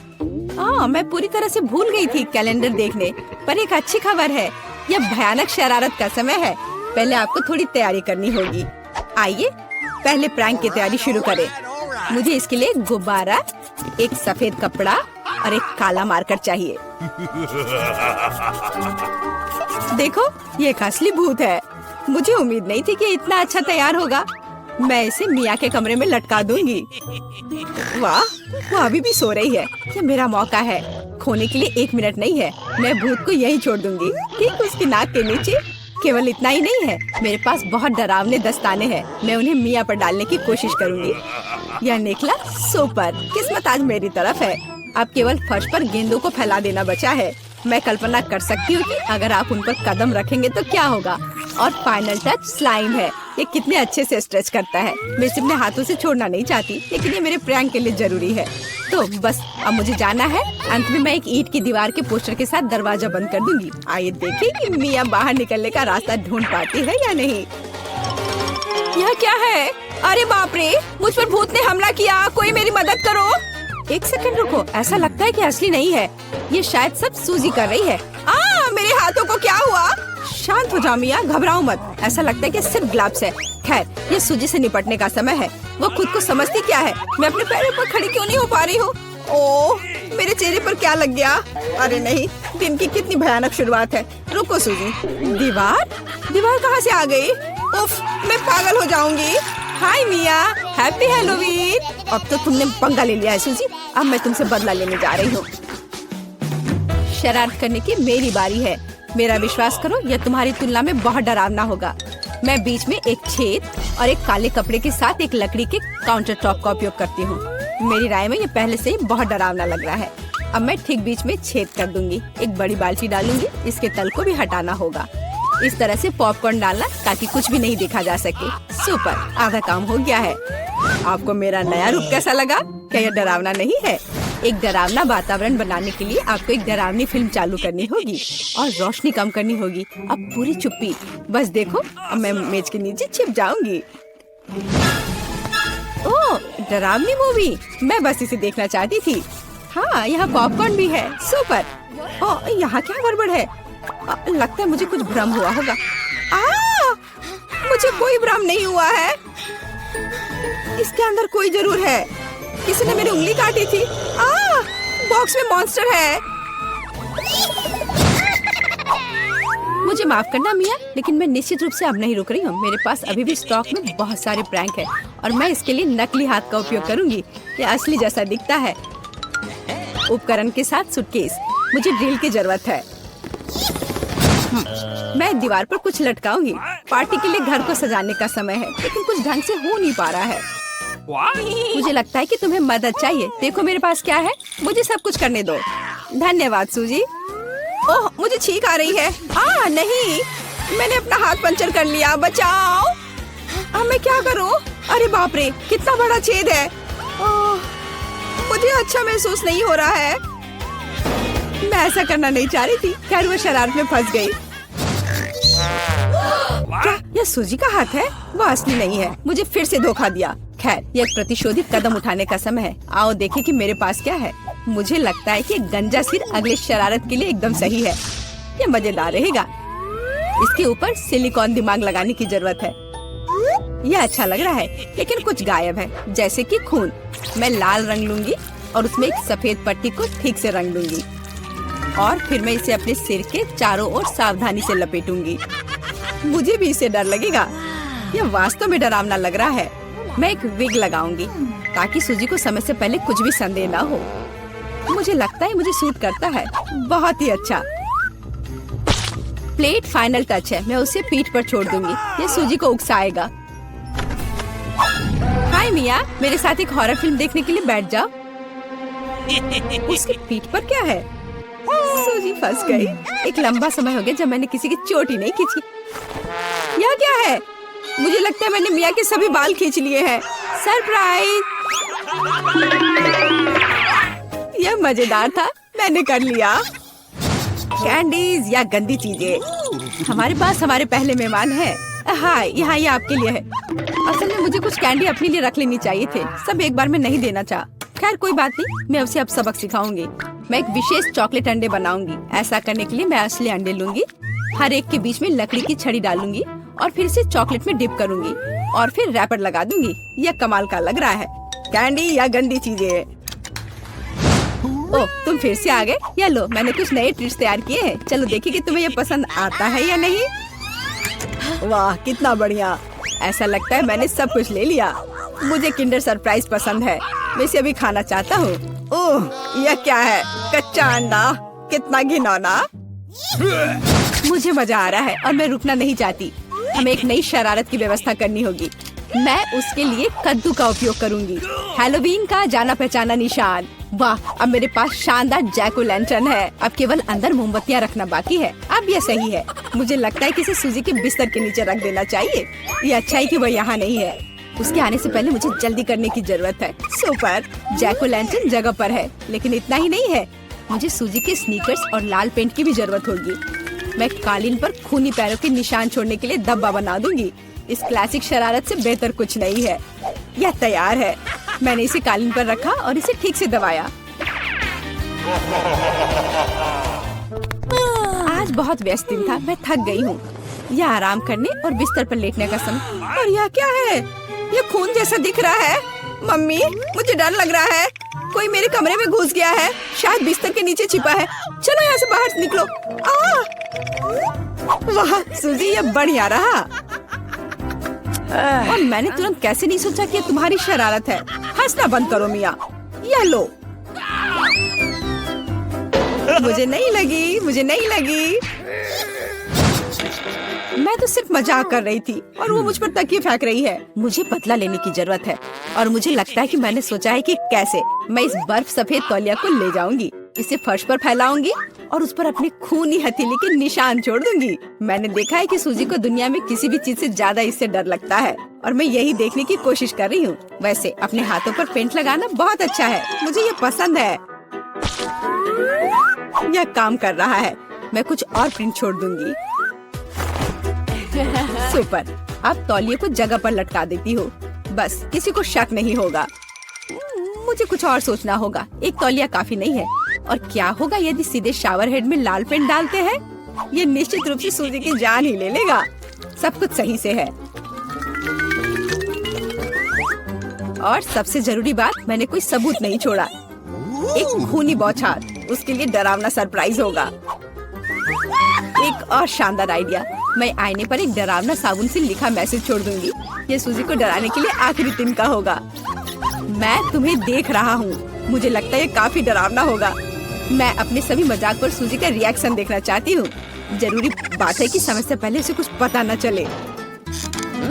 हाँ, मैं पूरी तरह से भूल गई थी कैलेंडर देखने। पर एक अच्छी खबर है, यह भयानक शरारत का समय है। पहले आपको थोड़ी तैयारी करनी होगी। आइए, पहले प्रैंक की तैयारी शुरू करें। मुझे इसके लिए गुब्बारा, एक सफेद कपड़ा और एक काला मार्कर चाहिए। देखो, ये एक असली भूत है। मुझे उम्मीद नहीं थी कि इतना अच्छा तैयार होगा। मैं इसे मिया के कमरे में लटका दूंगी। वाह, वो अभी भी सो रही है। ये मेरा मौका है। खोने के लिए 1 मिनट नहीं है। मैं भूत को यहीं छोड़ दूंगी, ठीक उसकी नाक के नीचे। केवल इतना ही नहीं है, मेरे पास बहुत डरावने दस्ताने हैं। मैं उन्हें मिया पर डालने की कोशिश करूंगी। यह निकला सुपर। किस्मत आज मेरी तरफ है। अब केवल फर्श पर गेंदों को फैला देना बचा है। मैं कल्पना कर सकती हूँ कि अगर आप उन पर कदम रखेंगे तो क्या होगा। और फाइनल टच स्लाइम है। ये कितने अच्छे से स्ट्रेच करता है। मैं इसे अपने हाथों से छोड़ना नहीं चाहती, लेकिन ये मेरे प्रैंक के लिए जरूरी है। तो बस अब मुझे जाना है। अंत में मैं एक ईंट की दीवार के पोस्टर के साथ दरवाजा बंद कर दूंगी। आइए देखें कि मिया बाहर निकलने का रास्ता ढूंढ पाती है या नहीं। यह क्या है? अरे बाप रे, मुझ पर भूत ने हमला किया। कोई मेरी मदद करो। 1 सेकंड रुको, ऐसा लगता है कि असली नहीं है। ये शायद सब सूजी कर रही है। मेरे हाथों को क्या हुआ? शांत हो जाओ मिया, घबराओ मत। ऐसा लगता है कि सिर्फ ग्लव्स है। खैर, ये सूजी से निपटने का समय है। वो खुद को समझती क्या है? मैं अपने पैरों पर खड़ी क्यों नहीं हो पा रही हूँ? ओह, मेरे चेहरे पर क्या लग गया? अरे नहीं, दिन की कितनी भयानक शुरुआत है। रुको सूजी। दीवार कहाँ से आ गई? उफ, मैं पागल हो जाऊंगी। हाय मिया, हैप्पी हैलोवीन। अब तो तुमने पंगा ले लिया है सूजी। अब मैं तुमसे बदला लेने जा रही हूँ। शरारत करने की मेरी बारी है। मेरा विश्वास करो, यह तुम्हारी तुलना में बहुत डरावना होगा। मैं बीच में एक छेद और एक काले कपड़े के साथ एक लकड़ी के काउंटर टॉप का उपयोग करती हूँ। मेरी राय में ये पहले से ही बहुत डरावना लग रहा है। अब मैं ठीक बीच में छेद कर दूंगी। एक बड़ी बाल्टी डालूंगी। इसके तल को भी हटाना होगा। इस तरह से पॉपकॉर्न डालना ताकि कुछ भी नहीं देखा जा सके। सुपर, आधा काम हो गया है। आपको मेरा नया रूप कैसा लगा? क्या यह डरावना नहीं है? एक डरावना वातावरण बनाने के लिए आपको एक डरावनी फिल्म चालू करनी होगी और रोशनी कम करनी होगी। अब पूरी चुप्पी। बस देखो, अब मैं मेज के नीचे छिप जाऊंगी। ओह, डरावनी मूवी। मैं बस इसे देखना चाहती थी। हाँ, यहाँ पॉपकॉर्न भी है। सुपर। ओह, यहाँ क्या गड़बड़ है? लगता है मुझे कुछ भ्रम हुआ होगा। मुझे कोई भ्रम नहीं हुआ है। इसके अंदर कोई जरूर है। किसी ने मेरी उंगली काटी थी। बॉक्स में मॉन्स्टर है। मुझे माफ करना मिया, लेकिन मैं निश्चित रूप से अब नहीं रुक रही हूँ। मेरे पास अभी भी स्टॉक में बहुत सारे प्रैंक है और मैं इसके लिए नकली हाथ का उपयोग करूंगी। ये असली जैसा दिखता है। उपकरण के साथ सूटकेस। मुझे ड्रिल की जरूरत है। मैं दीवार पर कुछ लटकाऊंगी। पार्टी के लिए घर को सजाने का समय है, लेकिन कुछ ढंग से हो नहीं पा रहा है। मुझे लगता है कि तुम्हें मदद चाहिए। देखो मेरे पास क्या है। मुझे सब कुछ करने दो। धन्यवाद सूजी। ओह, मुझे छींक आ रही है। नहीं, मैंने अपना हाथ पंचर कर लिया। बचाओ। अब मैं क्या करूं? अरे बाप रे, कितना बड़ा छेद है। मुझे अच्छा महसूस नहीं हो रहा है। मैं ऐसा करना नहीं चाह रही थी। खैर, वो शरारत में फंस गई। क्या यह सूजी का हाथ है? वो असली नहीं है। मुझे फिर से धोखा दिया। खैर, यह एक प्रतिशोधित कदम उठाने का समय है। आओ देखें कि मेरे पास क्या है। मुझे लगता है कि गंजा सिर अगले शरारत के लिए एकदम सही है। ये मजेदार रहेगा। इसके ऊपर सिलिकॉन दिमाग लगाने की जरूरत है। यह अच्छा लग रहा है, लेकिन कुछ गायब है, जैसे कि खून। मैं लाल रंग लूंगी और उसमें एक सफेद पट्टी को ठीक से रंग दूंगी और फिर मैं इसे अपने सिर के चारों ओर सावधानी से लपेटूंगी। मुझे भी इससे डर लगेगा। यह वास्तव में डरावना लग रहा है। मैं एक विग लगाऊंगी ताकि सूजी को समय से पहले कुछ भी संदेह न हो। मुझे लगता है मुझे सूट करता है। बहुत ही अच्छा। प्लेट फाइनल टच है। मैं उसे पीठ पर छोड़ दूंगी। ये सूजी को उकसाएगा। हाय मिया, मेरे साथ एक हॉरर फिल्म देखने के लिए बैठ जाओ। उसकी पीठ पर क्या है? सूजी फंस गई। एक लंबा समय हो गया जब मैंने किसी की चोटी नहीं खींची। यह क्या है? मुझे लगता है मैंने मिया के सभी बाल खींच लिए हैं। सरप्राइज! यह मजेदार था। मैंने कर लिया। कैंडीज या गंदी चीजें। हमारे पास हमारे पहले मेहमान हैं। हाय, यहाँ ये आपके लिए है। असल में मुझे कुछ कैंडी अपने लिए रख लेनी चाहिए थे। सब एक बार में नहीं देना चाहा। खैर कोई बात नहीं, मैं उसे अब सबक सिखाऊंगी। मैं एक विशेष चॉकलेट अंडे बनाऊंगी। ऐसा करने के लिए मैं असली अंडे लूंगी, हर एक के बीच में लकड़ी की छड़ी डालूंगी और फिर इसे चॉकलेट में डिप करूंगी और फिर रैपर लगा दूंगी। यह कमाल का लग रहा है। कैंडी या गंदी चीजें। ओह, तुम फिर से आ गए। या लो, मैंने कुछ नए ट्रीट्स तैयार किए हैं। चलो देखिए कि तुम्हें ये पसंद आता है या नहीं। वाह, कितना बढ़िया। ऐसा लगता है मैंने सब कुछ ले लिया। मुझे किंडर सरप्राइज पसंद है। मैं इसे अभी खाना चाहता हूँ। ओह, यह क्या है? कच्चा अंडा, कितना घिनौना। मुझे मजा आ रहा है और मैं रुकना नहीं चाहती। हमें एक नई शरारत की व्यवस्था करनी होगी। मैं उसके लिए कद्दू का उपयोग करूंगी। हैलोवीन का जाना पहचाना निशान। वाह, अब मेरे पास शानदार जैक ओ लैंटर्न है। अब केवल अंदर मोमबत्तियां रखना बाकी है। अब यह सही है। मुझे लगता है कि इसे सूजी के बिस्तर के नीचे रख देना चाहिए। ये अच्छा है कि वह यहाँ नहीं है। उसके आने से पहले मुझे जल्दी करने की जरूरत है। सुपर, जैक ओ लैंटर्न जगह पर है, लेकिन इतना ही नहीं है। मुझे सूजी के स्नीकर्स और लाल पेंट की भी जरूरत होगी। मैं कालीन पर खूनी पैरों के निशान छोड़ने के लिए धब्बा बना दूंगी। इस क्लासिक शरारत से बेहतर कुछ नहीं है। यह तैयार है। मैंने इसे कालीन पर रखा और इसे ठीक से दबाया। आज बहुत व्यस्त दिन था, मैं थक गई हूँ। यह आराम करने और बिस्तर पर लेटने का समय। और यह क्या है? यह खून जैसा दिख रहा है। मम्मी, मुझे डर लग रहा है। कोई मेरे कमरे में घुस गया है। शायद बिस्तर के नीचे छिपा है। चलो यहाँ से बाहर निकलो। वाह सूजी, यह बढ़िया रहा। और मैंने तुरंत कैसे नहीं सोचा कि ये तुम्हारी शरारत है। हंसना बंद करो मिया। यह लो। मुझे नहीं लगी। मैं तो सिर्फ मजाक कर रही थी और वो मुझ पर तकिए फेंक रही है। मुझे बदला लेने की जरूरत है और मुझे लगता है कि मैंने सोचा है कि कैसे मैं इस बर्फ सफेद तौलिया को ले जाऊंगी, इसे फर्श पर फैलाऊंगी और उस पर अपने खूनी हथेली के निशान छोड़ दूंगी। मैंने देखा है कि सूजी को दुनिया में किसी भी चीज से ज्यादा इससे डर लगता है और मैं यही देखने की कोशिश कर रही हूँ। वैसे अपने हाथों पर पेंट लगाना बहुत अच्छा है। मुझे ये पसंद है। यह काम कर रहा है। मैं कुछ और प्रिंट छोड़ दूंगी। सुपर, अब तौलिए को जगह पर लटका देती हूँ। बस किसी को शक नहीं होगा। मुझे कुछ और सोचना होगा। एक तौलिया काफी नहीं है। और क्या होगा यदि सीधे शावर हेड में लाल पेंट डालते हैं? ये निश्चित रूप से सूजी की जान ही ले लेगा। सब कुछ सही से है। और सबसे जरूरी बात, मैंने कोई सबूत नहीं छोड़ा। एक खूनी बौछार, उसके लिए डरावना सरप्राइज होगा। एक और शानदार आइडिया, मैं आईने पर एक डरावना साबुन से लिखा मैसेज छोड़ दूंगी। ये सूजी को डराने के लिए आखिरी दिन का होगा। मैं तुम्हें देख रहा हूँ। मुझे लगता है ये काफी डरावना होगा। मैं अपने सभी मजाक पर सूजी का रिएक्शन देखना चाहती हूँ। जरूरी बात है कि समय से पहले उसे कुछ पता न चले।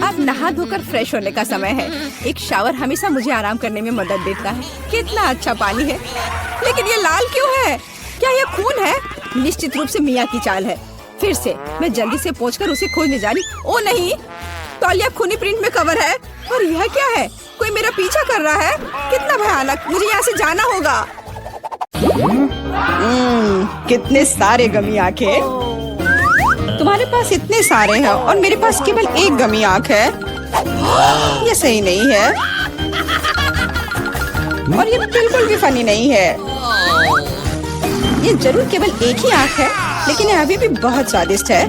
अब नहा धोकर फ्रेश होने का समय है। एक शावर हमेशा मुझे आराम करने में मदद देता है। कितना अच्छा पानी है, लेकिन ये लाल क्यों है? क्या ये खून है? निश्चित रूप से मिया की चाल है। फिर से मैं जल्दी से पहुंचकर उसे खोजने जा रही। ओ नहीं, तौलिया खूनी प्रिंट में कवर है। और यह क्या है? कोई मेरा पीछा कर रहा है। कितना भयानक। मुझे यहाँ से जाना होगा। कितने सारे गमी आंखें। तुम्हारे पास इतने सारे हैं और मेरे पास केवल एक गमी आंख है। ये सही नहीं है और ये बिल्कुल भी फनी नहीं है। ये जरूर केवल एक ही आंख है, लेकिन ये अभी भी बहुत स्वादिष्ट है।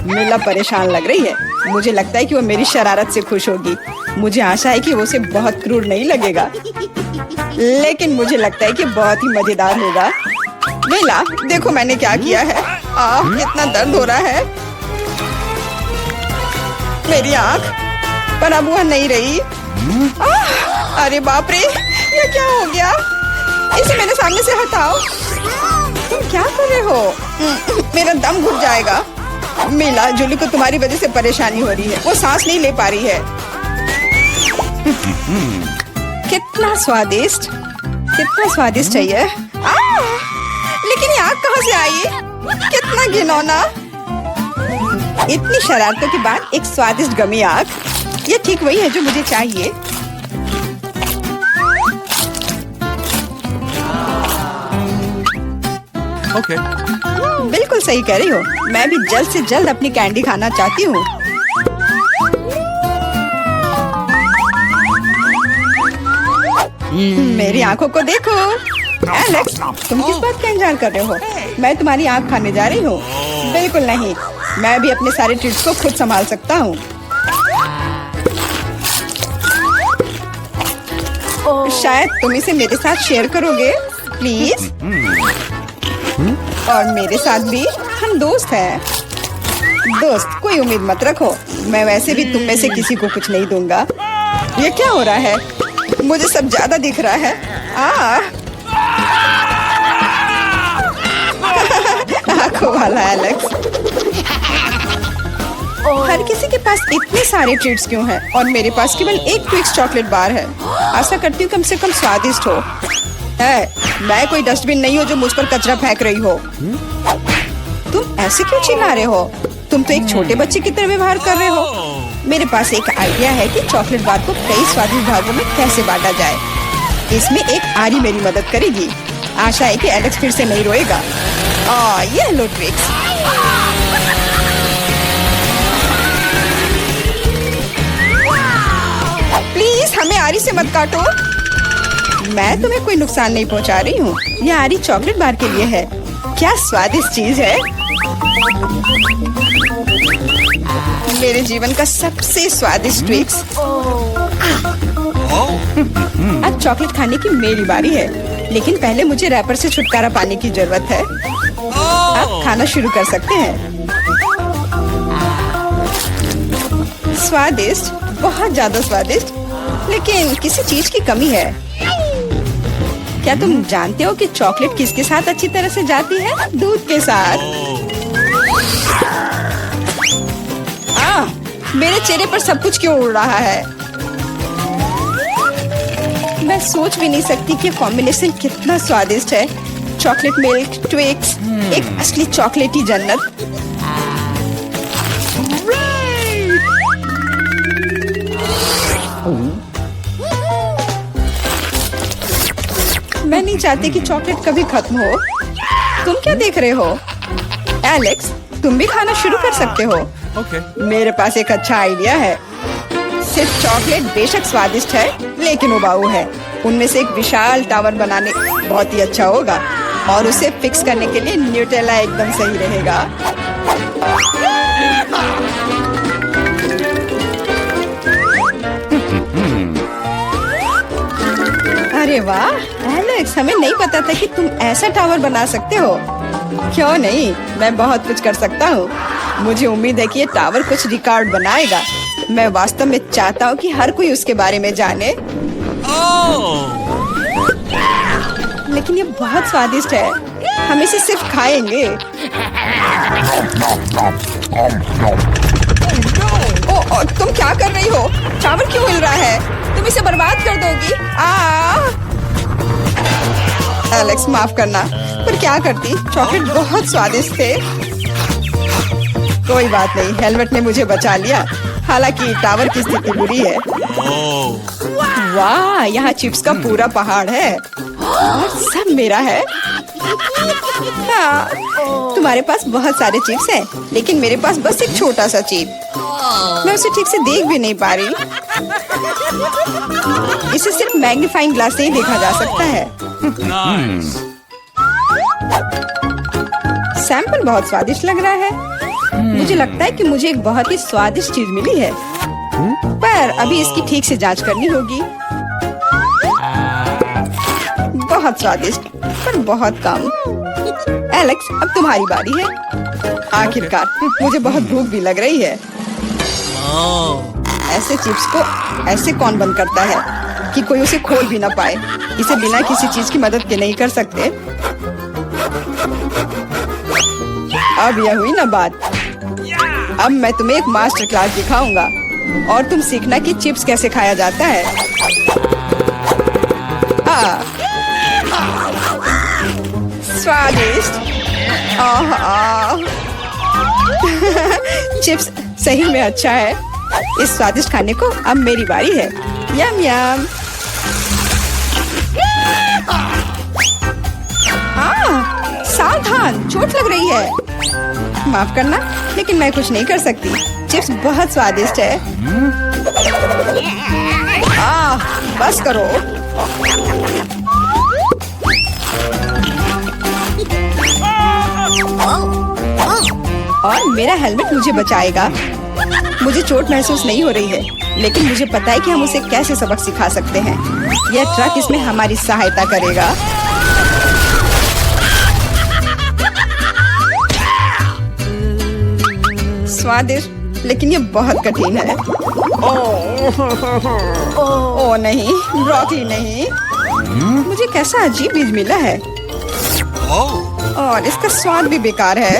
मिला परेशान लग रही है। मुझे लगता है कि वो मेरी शरारत से खुश होगी। मुझे आशा है कि वो उसे बहुत क्रूर नहीं लगेगा, लेकिन मुझे लगता है कि बहुत ही मजेदार होगा। मिला, देखो मैंने क्या किया है। कितना दर्द हो रहा है। मेरी आँख, पर अब वह नहीं रही। अरे बाप रे, ये क्या हो गया? इसे मेरे सामने से हटाओ। तुम क्या कर रहे हो? मेरा दम घुट जाएगा। मिला, जूली को तुम्हारी वजह से परेशानी हो रही है। वो सांस नहीं ले पा रही है। कितना स्वादिष्ट है ये। लेकिन ये आग कहाँ से आई? कितना घिनौना। इतनी शरारतों के बाद एक स्वादिष्ट गमी आग। ये ठीक वही है जो मुझे चाहिए। Okay. बिल्कुल सही कह रही हो। मैं भी जल्द से जल्द अपनी कैंडी खाना चाहती हूँ। मेरी आंखों को देखो। एलेक्स, तुम किस बात का इंतजार कर रहे हो? मैं तुम्हारी आंख खाने जा रही हूँ। बिल्कुल नहीं, मैं भी अपने सारे ट्रीट्स को खुद संभाल सकता हूँ। शायद तुम इसे मेरे साथ शेयर करोगे, प्लीज? और मेरे साथ भी, हम दोस्त हैं। दोस्त, कोई उम्मीद मत रखो। मैं वैसे भी तुम में से किसी को कुछ नहीं दूंगा। ये क्या हो रहा है? मुझे सब ज्यादा दिख रहा है। आंखों वाला एलेक्स। हर किसी के पास इतने सारे ट्रीट्स क्यों हैं और मेरे पास केवल एक ट्विक्स चॉकलेट बार है? आशा करती हूँ कम से कम स्वादिष्ट हो। मैं कोई डस्टबिन नहीं हूँ जो मुझ पर कचरा फेंक रही हो। तुम ऐसे क्यों चिल्ला रहे हो? तुम तो एक छोटे बच्चे की तरह व्यवहार कर रहे हो। मेरे पास एक आइडिया है कि चॉकलेट बार को कई स्वादिष्ट भागों में कैसे बांटा जाए। इसमें एक आरी मेरी मदद करेगी। आशा है कि एलेक्स फिर से नहीं रोएगा। ये लो ट्विक्स। प्लीज हमें आरी से मत काटो। मैं तुम्हें कोई नुकसान नहीं पहुंचा रही हूँ। यह आरी चॉकलेट बार के लिए है। क्या स्वादिष्ट चीज है। मेरे जीवन का सबसे स्वादिष्ट ट्विक्स। अब चॉकलेट खाने की मेरी बारी है, लेकिन पहले मुझे रैपर से छुटकारा पाने की जरूरत है। अब खाना शुरू कर सकते हैं। स्वादिष्ट, बहुत ज्यादा स्वादिष्ट, लेकिन किसी चीज की कमी है। क्या तुम जानते हो कि चॉकलेट किसके साथ अच्छी तरह से जाती है? दूध के साथ। मेरे चेहरे पर सब कुछ क्यों उड़ रहा है? मैं सोच भी नहीं सकती कि कॉम्बिनेशन कितना स्वादिष्ट है। चॉकलेट मिल्क ट्विक्स, एक असली चॉकलेटी जन्नत। मैं नहीं चाहती कि चॉकलेट कभी खत्म हो। तुम क्या देख रहे हो? एलेक्स, तुम भी खाना शुरू कर सकते हो। Okay. मेरे पास एक अच्छा आइडिया है। सिर्फ चॉकलेट बेशक स्वादिष्ट है, लेकिन उबाऊ है। उनमें से एक विशाल टावर बनाने बहुत ही अच्छा होगा, और उसे फिक्स करने के लिए न्यूटेला एकदम सही रहेगा। अरे वाह एलेक्स, हमें नहीं पता था कि तुम ऐसा टावर बना सकते हो। क्यों नहीं, मैं बहुत कुछ कर सकता हूँ। मुझे उम्मीद है कि ये टावर कुछ रिकॉर्ड बनाएगा। मैं वास्तव में चाहता हूँ कि हर कोई उसके बारे में जाने। लेकिन ये बहुत स्वादिष्ट है। हम इसे सिर्फ खाएंगे। तुम क्या कर रही हो? टावर क्यों हिल रहा है? तुम इसे बर्बाद कर दोगी। एलेक्स, माफ करना, पर क्या करती? चॉकलेट बहुत स्वादिष्ट थे। कोई बात नहीं, हेलमेट ने मुझे बचा लिया। हालांकि टावर की स्थिति बुरी है। वाह, यहाँ चिप्स का पूरा पहाड़ है और सब मेरा है। हाँ, तुम्हारे पास बहुत सारे चिप्स हैं, लेकिन मेरे पास बस एक छोटा सा चिप। मैं उसे ठीक से देख भी नहीं पा रही। इसे सिर्फ मैग्नीफाइंग ग्लास से ही देखा जा सकता है। सैंपल बहुत स्वादिष्ट लग रहा है। मुझे लगता है कि मुझे एक बहुत ही स्वादिष्ट चीज मिली है, पर अभी इसकी ठीक से जांच करनी होगी। बहुत स्वादिष्ट, पर बहुत कम। एलेक्स, अब तुम्हारी बारी है। आखिरकार मुझे बहुत भूख भी लग रही है। ऐसे चिप्स को ऐसे कौन बंद करता है कि कोई उसे खोल भी ना पाए? इसे बिना किसी चीज की मदद के नहीं कर सकते। अब यह हुई ना बात। अब मैं तुम्हें एक मास्टर क्लास दिखाऊंगा और तुम सीखना कि चिप्स कैसे खाया जाता है। स्वादिष्ट। चिप्स सही में अच्छा है। इस स्वादिष्ट खाने को अब मेरी बारी है। यम यम। सावधान, चोट लग रही है। माफ करना, लेकिन मैं कुछ नहीं कर सकती। चिप्स बहुत स्वादिष्ट है। बस करो। और मेरा हेलमेट मुझे बचाएगा। मुझे चोट महसूस नहीं हो रही है, लेकिन मुझे पता है कि हम उसे कैसे सबक सिखा सकते हैं। यह ट्रक इसमें हमारी सहायता करेगा। स्वादिष्ट, लेकिन ये बहुत कठिन है। ओ नहीं, ब्रोकली नहीं। मुझे कैसा अजीब बीज मिला है और इसका स्वाद भी बेकार है।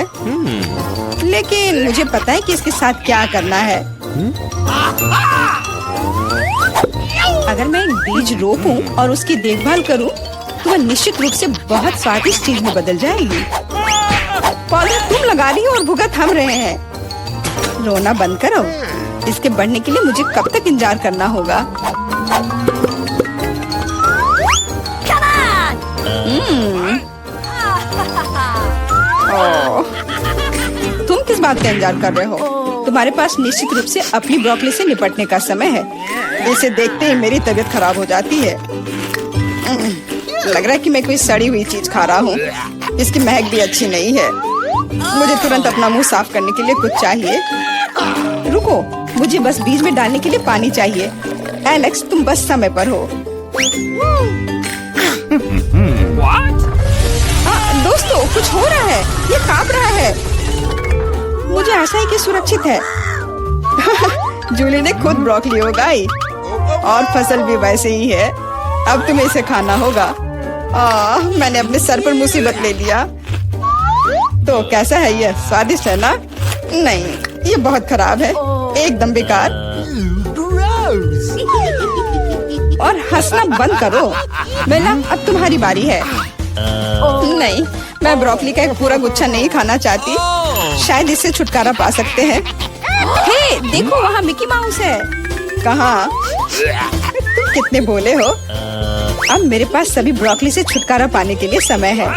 लेकिन मुझे पता है कि इसके साथ क्या करना है। अगर मैं एक बीज रोपूं और उसकी देखभाल करूं, तो वह निश्चित रूप से बहुत स्वादिष्ट चीज में बदल जाएगी। पौधा तुम लगा रही हो और भुगत हम रहे हैं। रोना बंद करो। इसके बढ़ने के लिए मुझे कब तक इंतजार करना होगा? तुम किस बात का इंतजार कर रहे हो? तुम्हारे पास निश्चित रूप से अपनी ब्रोकली से निपटने का समय है। इसे देखते ही मेरी तबीयत खराब हो जाती है। लग रहा है कि मैं कोई सड़ी हुई चीज खा रहा हूँ। इसकी महक भी अच्छी नहीं है। मुझे तुरंत अपना मुंह साफ करने के लिए कुछ चाहिए। रुको, मुझे बस बीज में डालने के लिए पानी चाहिए। एलेक्स, तुम बस समय पर हो। दोस्तों, कुछ हो रहा है। ये कांप रहा है। मुझे आशा है कि सुरक्षित है। जूली ने खुद ब्रोकली उगाई और फसल भी वैसे ही है। अब तुम्हें इसे खाना होगा। मैंने अपने सर पर मुसीबत ले लिया। तो कैसा है ये? स्वादिष्ट है ना? नहीं, ये बहुत खराब है, एकदम बेकार। और हंसना बंद करो। बेला, अब तुम्हारी बारी है। नहीं, मैं ब्रोकली का एक पूरा गुच्छा नहीं खाना चाहती। शायद इससे छुटकारा पा सकते हैं। हे, देखो, वहाँ मिकी माउस है। कहाँ? तुम कितने भोले हो। अब मेरे पास सभी ब्रोकली से छुटकारा पाने के लिए समय है।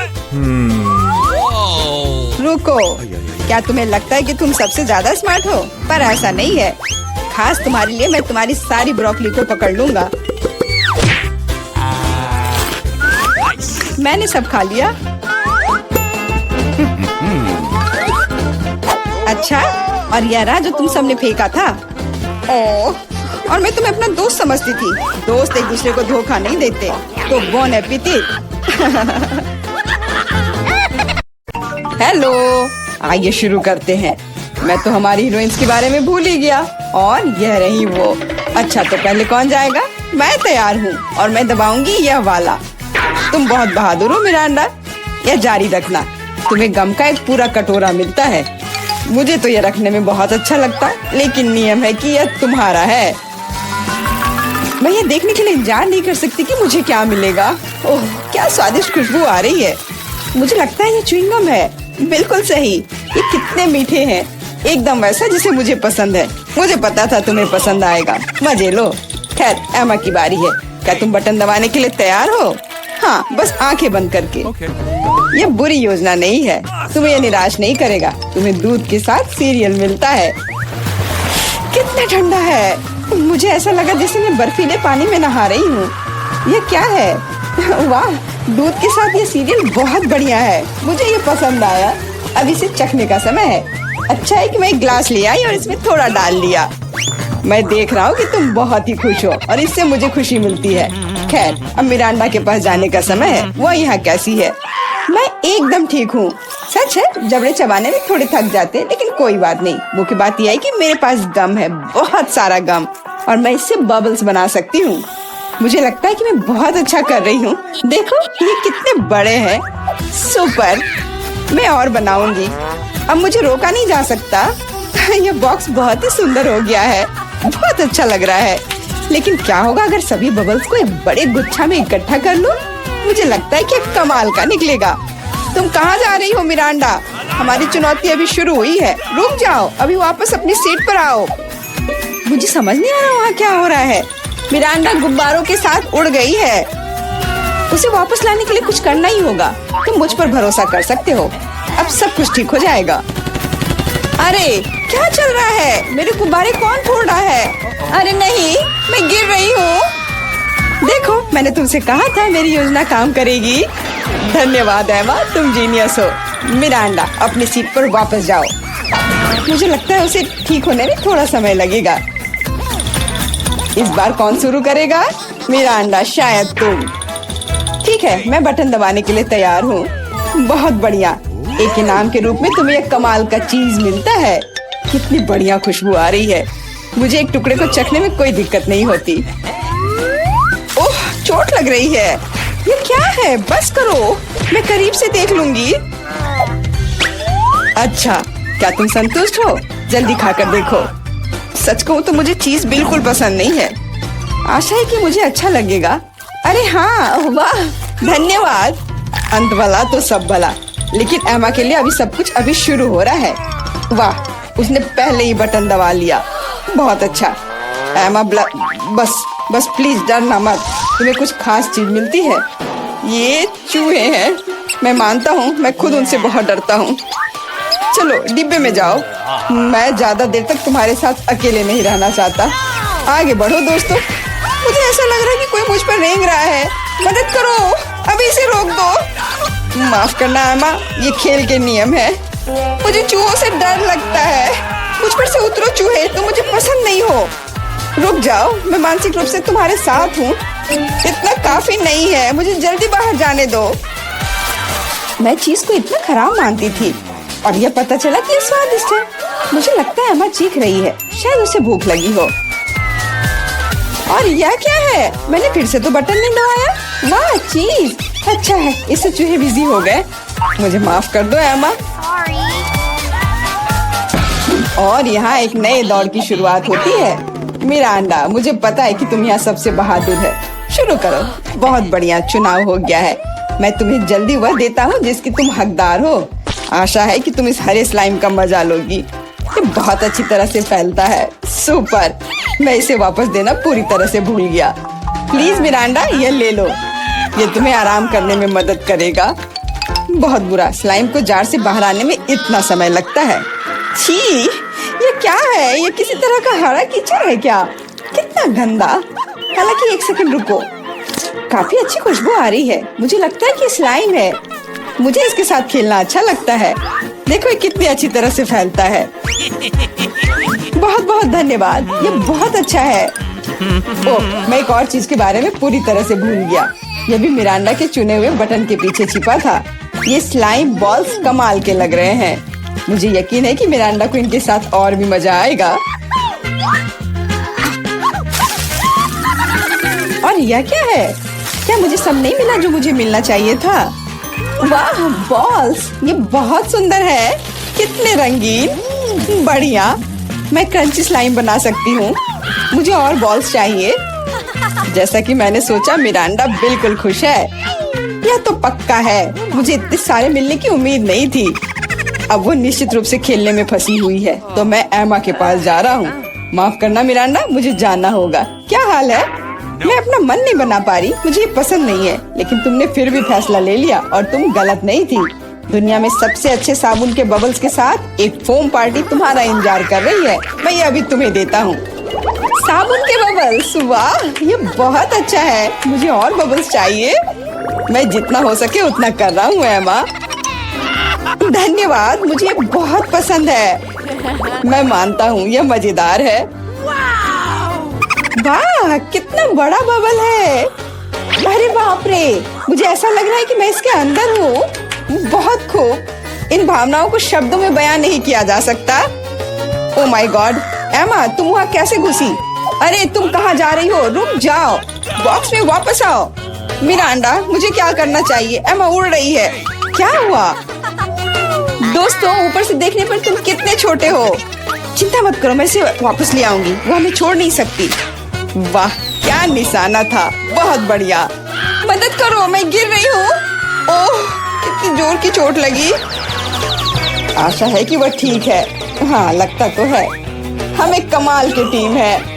रुको, क्या तुम्हें लगता है कि तुम सबसे ज्यादा स्मार्ट हो? पर ऐसा नहीं है। खास तुम्हारे लिए मैं तुम्हारी सारी ब्रोकली को पकड़ लूंगा। मैंने सब खा लिया। अच्छा, और यह रहा जो तुम सबने फेंका था। ओह, और मैं तुम्हें अपना दोस्त समझती थी। दोस्त एक दूसरे को धोखा नहीं देते। तो बोन एपेटिट। हेलो, आइए शुरू करते हैं। मैं तो हमारी हीरोइंस के बारे में भूल ही गया। और यह रही वो। अच्छा, तो पहले कौन जाएगा? मैं तैयार हूँ और मैं दबाऊंगी यह वाला। तुम बहुत बहादुर हो मिरांडा। यह जारी रखना। तुम्हें गम का एक पूरा कटोरा मिलता है। मुझे तो यह रखने में बहुत अच्छा लगता, लेकिन नियम है कि यह तुम्हारा है। मैं ये देखने के लिए इंतजार नहीं कर सकती कि मुझे क्या मिलेगा। ओह, क्या स्वादिष्ट खुशबू आ रही है। मुझे लगता है ये च्युइंगम है। बिल्कुल सही। ये कितने मीठे हैं, एकदम वैसा जिसे मुझे पसंद है। मुझे पता था तुम्हें पसंद आएगा। मजे लो। खैर, एमा की बारी है। क्या तुम बटन दबाने के लिए तैयार हो? हाँ, बस आंखें बंद करके। ये बुरी योजना नहीं है। तुम्हें ये निराश नहीं करेगा। तुम्हें दूध के साथ सीरियल मिलता है। कितना ठंडा है। मुझे ऐसा लगा जैसे मैं बर्फीले पानी में नहा रही हूँ। ये क्या है? वाह, दूध के साथ ये सीरियल बहुत बढ़िया है। मुझे ये पसंद आया। अब इसे चखने का समय है। अच्छा है कि मैं एक ग्लास ले आई और इसमें थोड़ा डाल लिया। मैं देख रहा हूँ कि तुम बहुत ही खुश हो और इससे मुझे खुशी मिलती है। खैर, अब मिरांडा के पास जाने का समय है। वो यहाँ कैसी है? मैं एकदम ठीक हूँ। सच है, जबड़े चबाने में थोड़े थक जाते हैं, लेकिन कोई बात नहीं। मुख्य बात यह है कि मेरे पास गम है, बहुत सारा गम, और मैं इससे बबल्स बना सकती हूँ। मुझे लगता है कि मैं बहुत अच्छा कर रही हूँ। देखो, ये कितने बड़े हैं। सुपर। मैं और बनाऊंगी। अब मुझे रोका नहीं जा सकता। ये बॉक्स बहुत ही सुंदर हो गया है। बहुत अच्छा लग रहा है। लेकिन क्या होगा अगर सभी बबल्स को एक बड़े गुच्छा में इकट्ठा कर लूं? मुझे लगता है कि कमाल का निकलेगा। तुम कहाँ जा रही हो मिरांडा? हमारी चुनौती अभी शुरू हुई है। रुक जाओ, अभी वापस अपनी सीट पर आओ। मुझे समझ नहीं आ रहा वहाँ क्या हो रहा है। मिरांडा गुब्बारों के साथ उड़ गई है। उसे वापस लाने के लिए कुछ करना ही होगा। तुम मुझ पर भरोसा कर सकते हो। अब सब कुछ ठीक हो जाएगा। अरे क्या चल रहा है? मेरे गुब्बारे कौन फोड़ रहा है? अरे नहीं, मैं गिर रही हूँ। देखो, मैंने तुमसे कहा था मेरी योजना काम करेगी। धन्यवाद एमा, तुम जीनियस हो। मिरांडा, अपनी सीट पर वापस जाओ। मुझे लगता है उसे ठीक होने में थोड़ा समय लगेगा। इस बार कौन शुरू करेगा? मिरांडा, शायद तुम। ठीक है, मैं बटन दबाने के लिए तैयार हूँ। बहुत बढ़िया। एक इनाम के रूप में तुम्हें एक कमाल का चीज मिलता है। कितनी बढ़िया खुशबू आ रही है। मुझे एक टुकड़े को चखने में कोई दिक्कत नहीं होती। ओह, चोट लग रही है। ये क्या है? बस करो, मैं करीब से देख लूंगी। अच्छा, क्या तुम संतुष्ट हो? जल्दी खाकर देखो। सच कहूँ तो मुझे चीज बिल्कुल पसंद नहीं है। आशा है कि मुझे अच्छा लगेगा। अरे हाँ, वाह, धन्यवाद। अंत भला तो सब भला, लेकिन एमा के लिए अभी सब कुछ अभी शुरू हो रहा है। वाह, उसने पहले ही बटन दबा लिया। बहुत अच्छा एमा, बस प्लीज डरना मत। तुम्हें कुछ खास चीज मिलती है। ये चूहे हैं। मैं मानता हूँ, मैं खुद उनसे बहुत डरता हूँ। चलो डिब्बे में जाओ। मैं ज्यादा देर तक तुम्हारे साथ अकेले नहीं रहना चाहता। आगे बढ़ो दोस्तों। मुझे ऐसा लग रहा है कि कोई मुझ पर रेंग रहा है। मदद करो, अभी इसे रोक दो। माफ करना एमा, ये खेल के नियम है। मुझे चूहों से डर लगता है। मुझ पर से उतरो चूहे, तुम मुझे पसंद नहीं हो। रुक जाओ, मैं मानसिक रूप से तुम्हारे साथ हूँ। इतना काफी नहीं है, मुझे जल्दी बाहर जाने दो। मैं चीज को इतना खराब मानती थी और यह पता चला कि ये स्वादिष्ट है। मुझे लगता है एमा चीख रही है, शायद उसे भूख लगी हो। और यह क्या है? मैंने फिर से तो बटन नहीं दबाया। वाह, चीज अच्छा है, इससे चूहे बिजी हो गए। मुझे माफ कर दो एमा। और यहाँ एक नए दौर की शुरुआत होती है। मिरांडा, मुझे पता है कि तुम यहाँ सबसे बहादुर है। शुरू करो। बहुत बढ़िया, चुनाव हो गया है। मैं तुम्हें जल्दी वह देता हूँ जिसकी तुम हकदार हो। आशा है कि तुम इस हरे स्लाइम का मजा लोगी। ये बहुत अच्छी तरह से फैलता है। सुपर, मैं इसे वापस देना पूरी तरह से भूल गया। प्लीज मिरांडा, ये ले लो। ये तुम्हें आराम करने में मदद करेगा। बहुत बुरा, स्लाइम को जार से बाहर आने में इतना समय लगता है। छी, ये क्या है? ये किसी तरह का हरा कीचड़ है क्या? कितना गंदा। हालांकि एक सेकंड रुको, काफी अच्छी खुशबू आ रही है। मुझे लगता है कि स्लाइम है। मुझे इसके साथ खेलना अच्छा लगता है। देखो ये कितनी अच्छी तरह से फैलता है। बहुत बहुत धन्यवाद, ये बहुत अच्छा है। ओह, मैं एक और चीज के बारे में पूरी तरह से भूल गया। ये भी मिरांडा के चुने हुए बटन के पीछे छिपा था। ये स्लाइम बॉल्स कमाल के लग रहे हैं। मुझे यकीन है कि मिरांडा को इनके साथ और भी मजा आएगा। और यह क्या है? क्या मुझे सब नहीं मिला जो मुझे मिलना चाहिए था? वाह, बॉल्स, ये बहुत सुंदर है। कितने रंगीन। बढ़िया, मैं क्रंची स्लाइम बना सकती हूँ। मुझे और बॉल्स चाहिए। जैसा कि मैंने सोचा, मिरांडा बिल्कुल खुश है। यह तो पक्का है। मुझे इतने सारे मिलने की उम्मीद नहीं थी। अब वो निश्चित रूप से खेलने में फंसी हुई है, तो मैं एमा के पास जा रहा हूँ। माफ करना मिरांडा, मुझे जाना होगा। क्या हाल है? मैं अपना मन नहीं बना पा रही। मुझे ये पसंद नहीं है, लेकिन तुमने फिर भी फैसला ले लिया और तुम गलत नहीं थी। दुनिया में सबसे अच्छे साबुन के बबल्स के साथ एक फोम पार्टी तुम्हारा इंतजार कर रही है। मैं ये अभी तुम्हें देता हूँ। साबुन के बबल्स, वाह, ये बहुत अच्छा है। मुझे और बबल्स चाहिए। मैं जितना हो सके उतना कर रहा हूँ एमा। धन्यवाद, मुझे ये बहुत पसंद है। मैं मानता हूँ यह मजेदार है। वाह, कितना बड़ा बबल है। अरे बाप रे, मुझे ऐसा लग रहा है कि मैं इसके अंदर हूँ। बहुत खूब। इन भावनाओं को शब्दों में बयान नहीं किया जा सकता। ओह माय गॉड, एमा, तुम वहाँ कैसे घुसी? अरे तुम कहाँ जा रही हो? रुक जाओ, बॉक्स में वापस आओ। मिरांडा, मुझे क्या करना चाहिए? एमा उड़ रही है। क्या हुआ? दोस्तों, ऊपर से देखने पर तुम कितने छोटे हो। चिंता मत करो, मैं इसे वापस ले आऊंगी। वो हमें छोड़ नहीं सकती। वाह, क्या निशाना था। बहुत बढ़िया। मदद करो, मैं गिर रही हूँ। ओह, कितनी जोर की चोट लगी। आशा है कि वह ठीक है। हाँ, लगता तो है। हम एक कमाल की टीम है।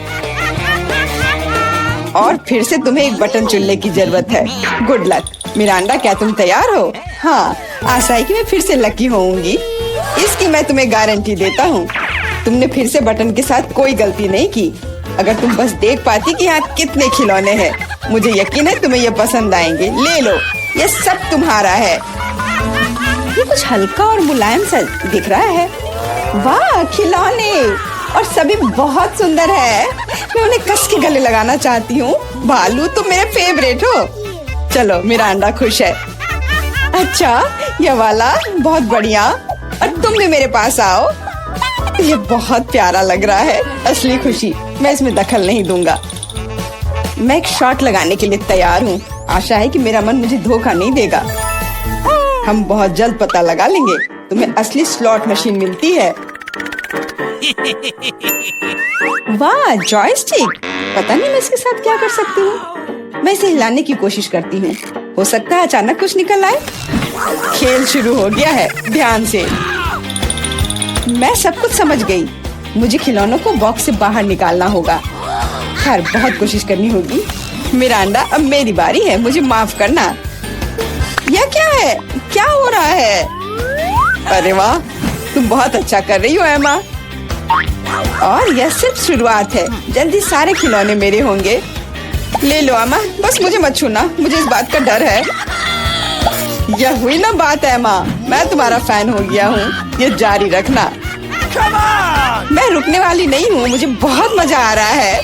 और फिर से तुम्हें एक बटन चुनने की जरूरत है। Good luck. मिरांडा, क्या तुम तैयार हो? हाँ, आशा है कि मैं फिर से लकी होऊंगी। इसकी मैं तुम्हें गारंटी देता हूँ। तुमने फिर से बटन के साथ कोई गलती नहीं की। अगर तुम बस देख पाती कि यहाँ कितने खिलौने हैं, मुझे यकीन है तुम्हें ये पसंद आएंगे। ले लो, ये सब तुम्हारा है। ये कुछ हल्का और मुलायम सा दिख रहा है। वाह, खिलौने, और सभी बहुत सुंदर है। मैं उन्हें कस के गले लगाना चाहती हूँ। भालू, तुम मेरे फेवरेट हो। चलो, मिरांडा खुश है। अच्छा, यह वाला बहुत बढ़िया। और तुम भी मेरे पास आओ। ये बहुत प्यारा लग रहा है। असली खुशी, मैं इसमें दखल नहीं दूंगा। मैं एक शॉट लगाने के लिए तैयार हूँ। आशा है कि मेरा मन मुझे धोखा नहीं देगा। हम बहुत जल्द पता लगा लेंगे। तुम्हें असली स्लॉट मशीन मिलती है। वाह, जॉयस्टिक। पता नहीं मैं इसके साथ क्या कर सकती हूँ। मैं इसे हिलाने की कोशिश करती हूँ। हो सकता है अचानक कुछ निकल आए। खेल शुरू हो गया है, ध्यान से। मैं सब कुछ समझ गई। मुझे खिलौनों को बॉक्स से बाहर निकालना होगा। खैर, बहुत कोशिश करनी होगी। मिरांडा, अब मेरी बारी है, मुझे माफ करना। यह क्या है? क्या हो रहा है? अरे वाह, तुम बहुत अच्छा कर रही हो एमा। और यह सिर्फ शुरुआत है। जल्दी सारे खिलौने मेरे होंगे। ले लो एमा, बस मुझे मत छूना, मुझे इस बात का डर है। यह हुई ना बात एमा, मैं तुम्हारा फैन हो गया हूँ। ये जारी रखना। Come on! मैं रुकने वाली नहीं हूँ, मुझे बहुत मजा आ रहा है।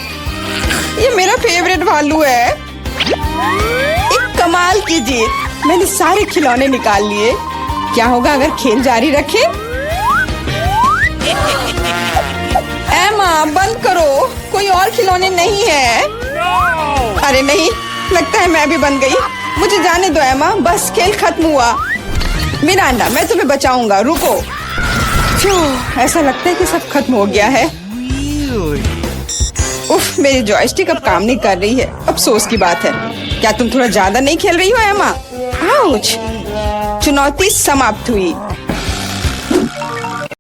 ये मेरा फेवरेट भालू है। एक कमाल की जीत। मैंने सारे खिलौने निकाल लिए। क्या होगा अगर खेल जारी रखे? एमा, बंद करो, कोई और खिलौने नहीं है। No! अरे नहीं, लगता है मैं भी बन गई। मुझे जाने दो एमा, बस खेल खत्म हुआ। मिरांडा, मैं तुम्हें बचाऊंगा, रुको। ऐसा लगता है कि सब खत्म हो गया है। Really? उफ, मेरी जॉयस्टिक अब काम नहीं कर रही है। अफसोस की बात है। क्या तुम थोड़ा ज्यादा नहीं खेल रही हो एमा? आउच! चुनौती समाप्त हुई।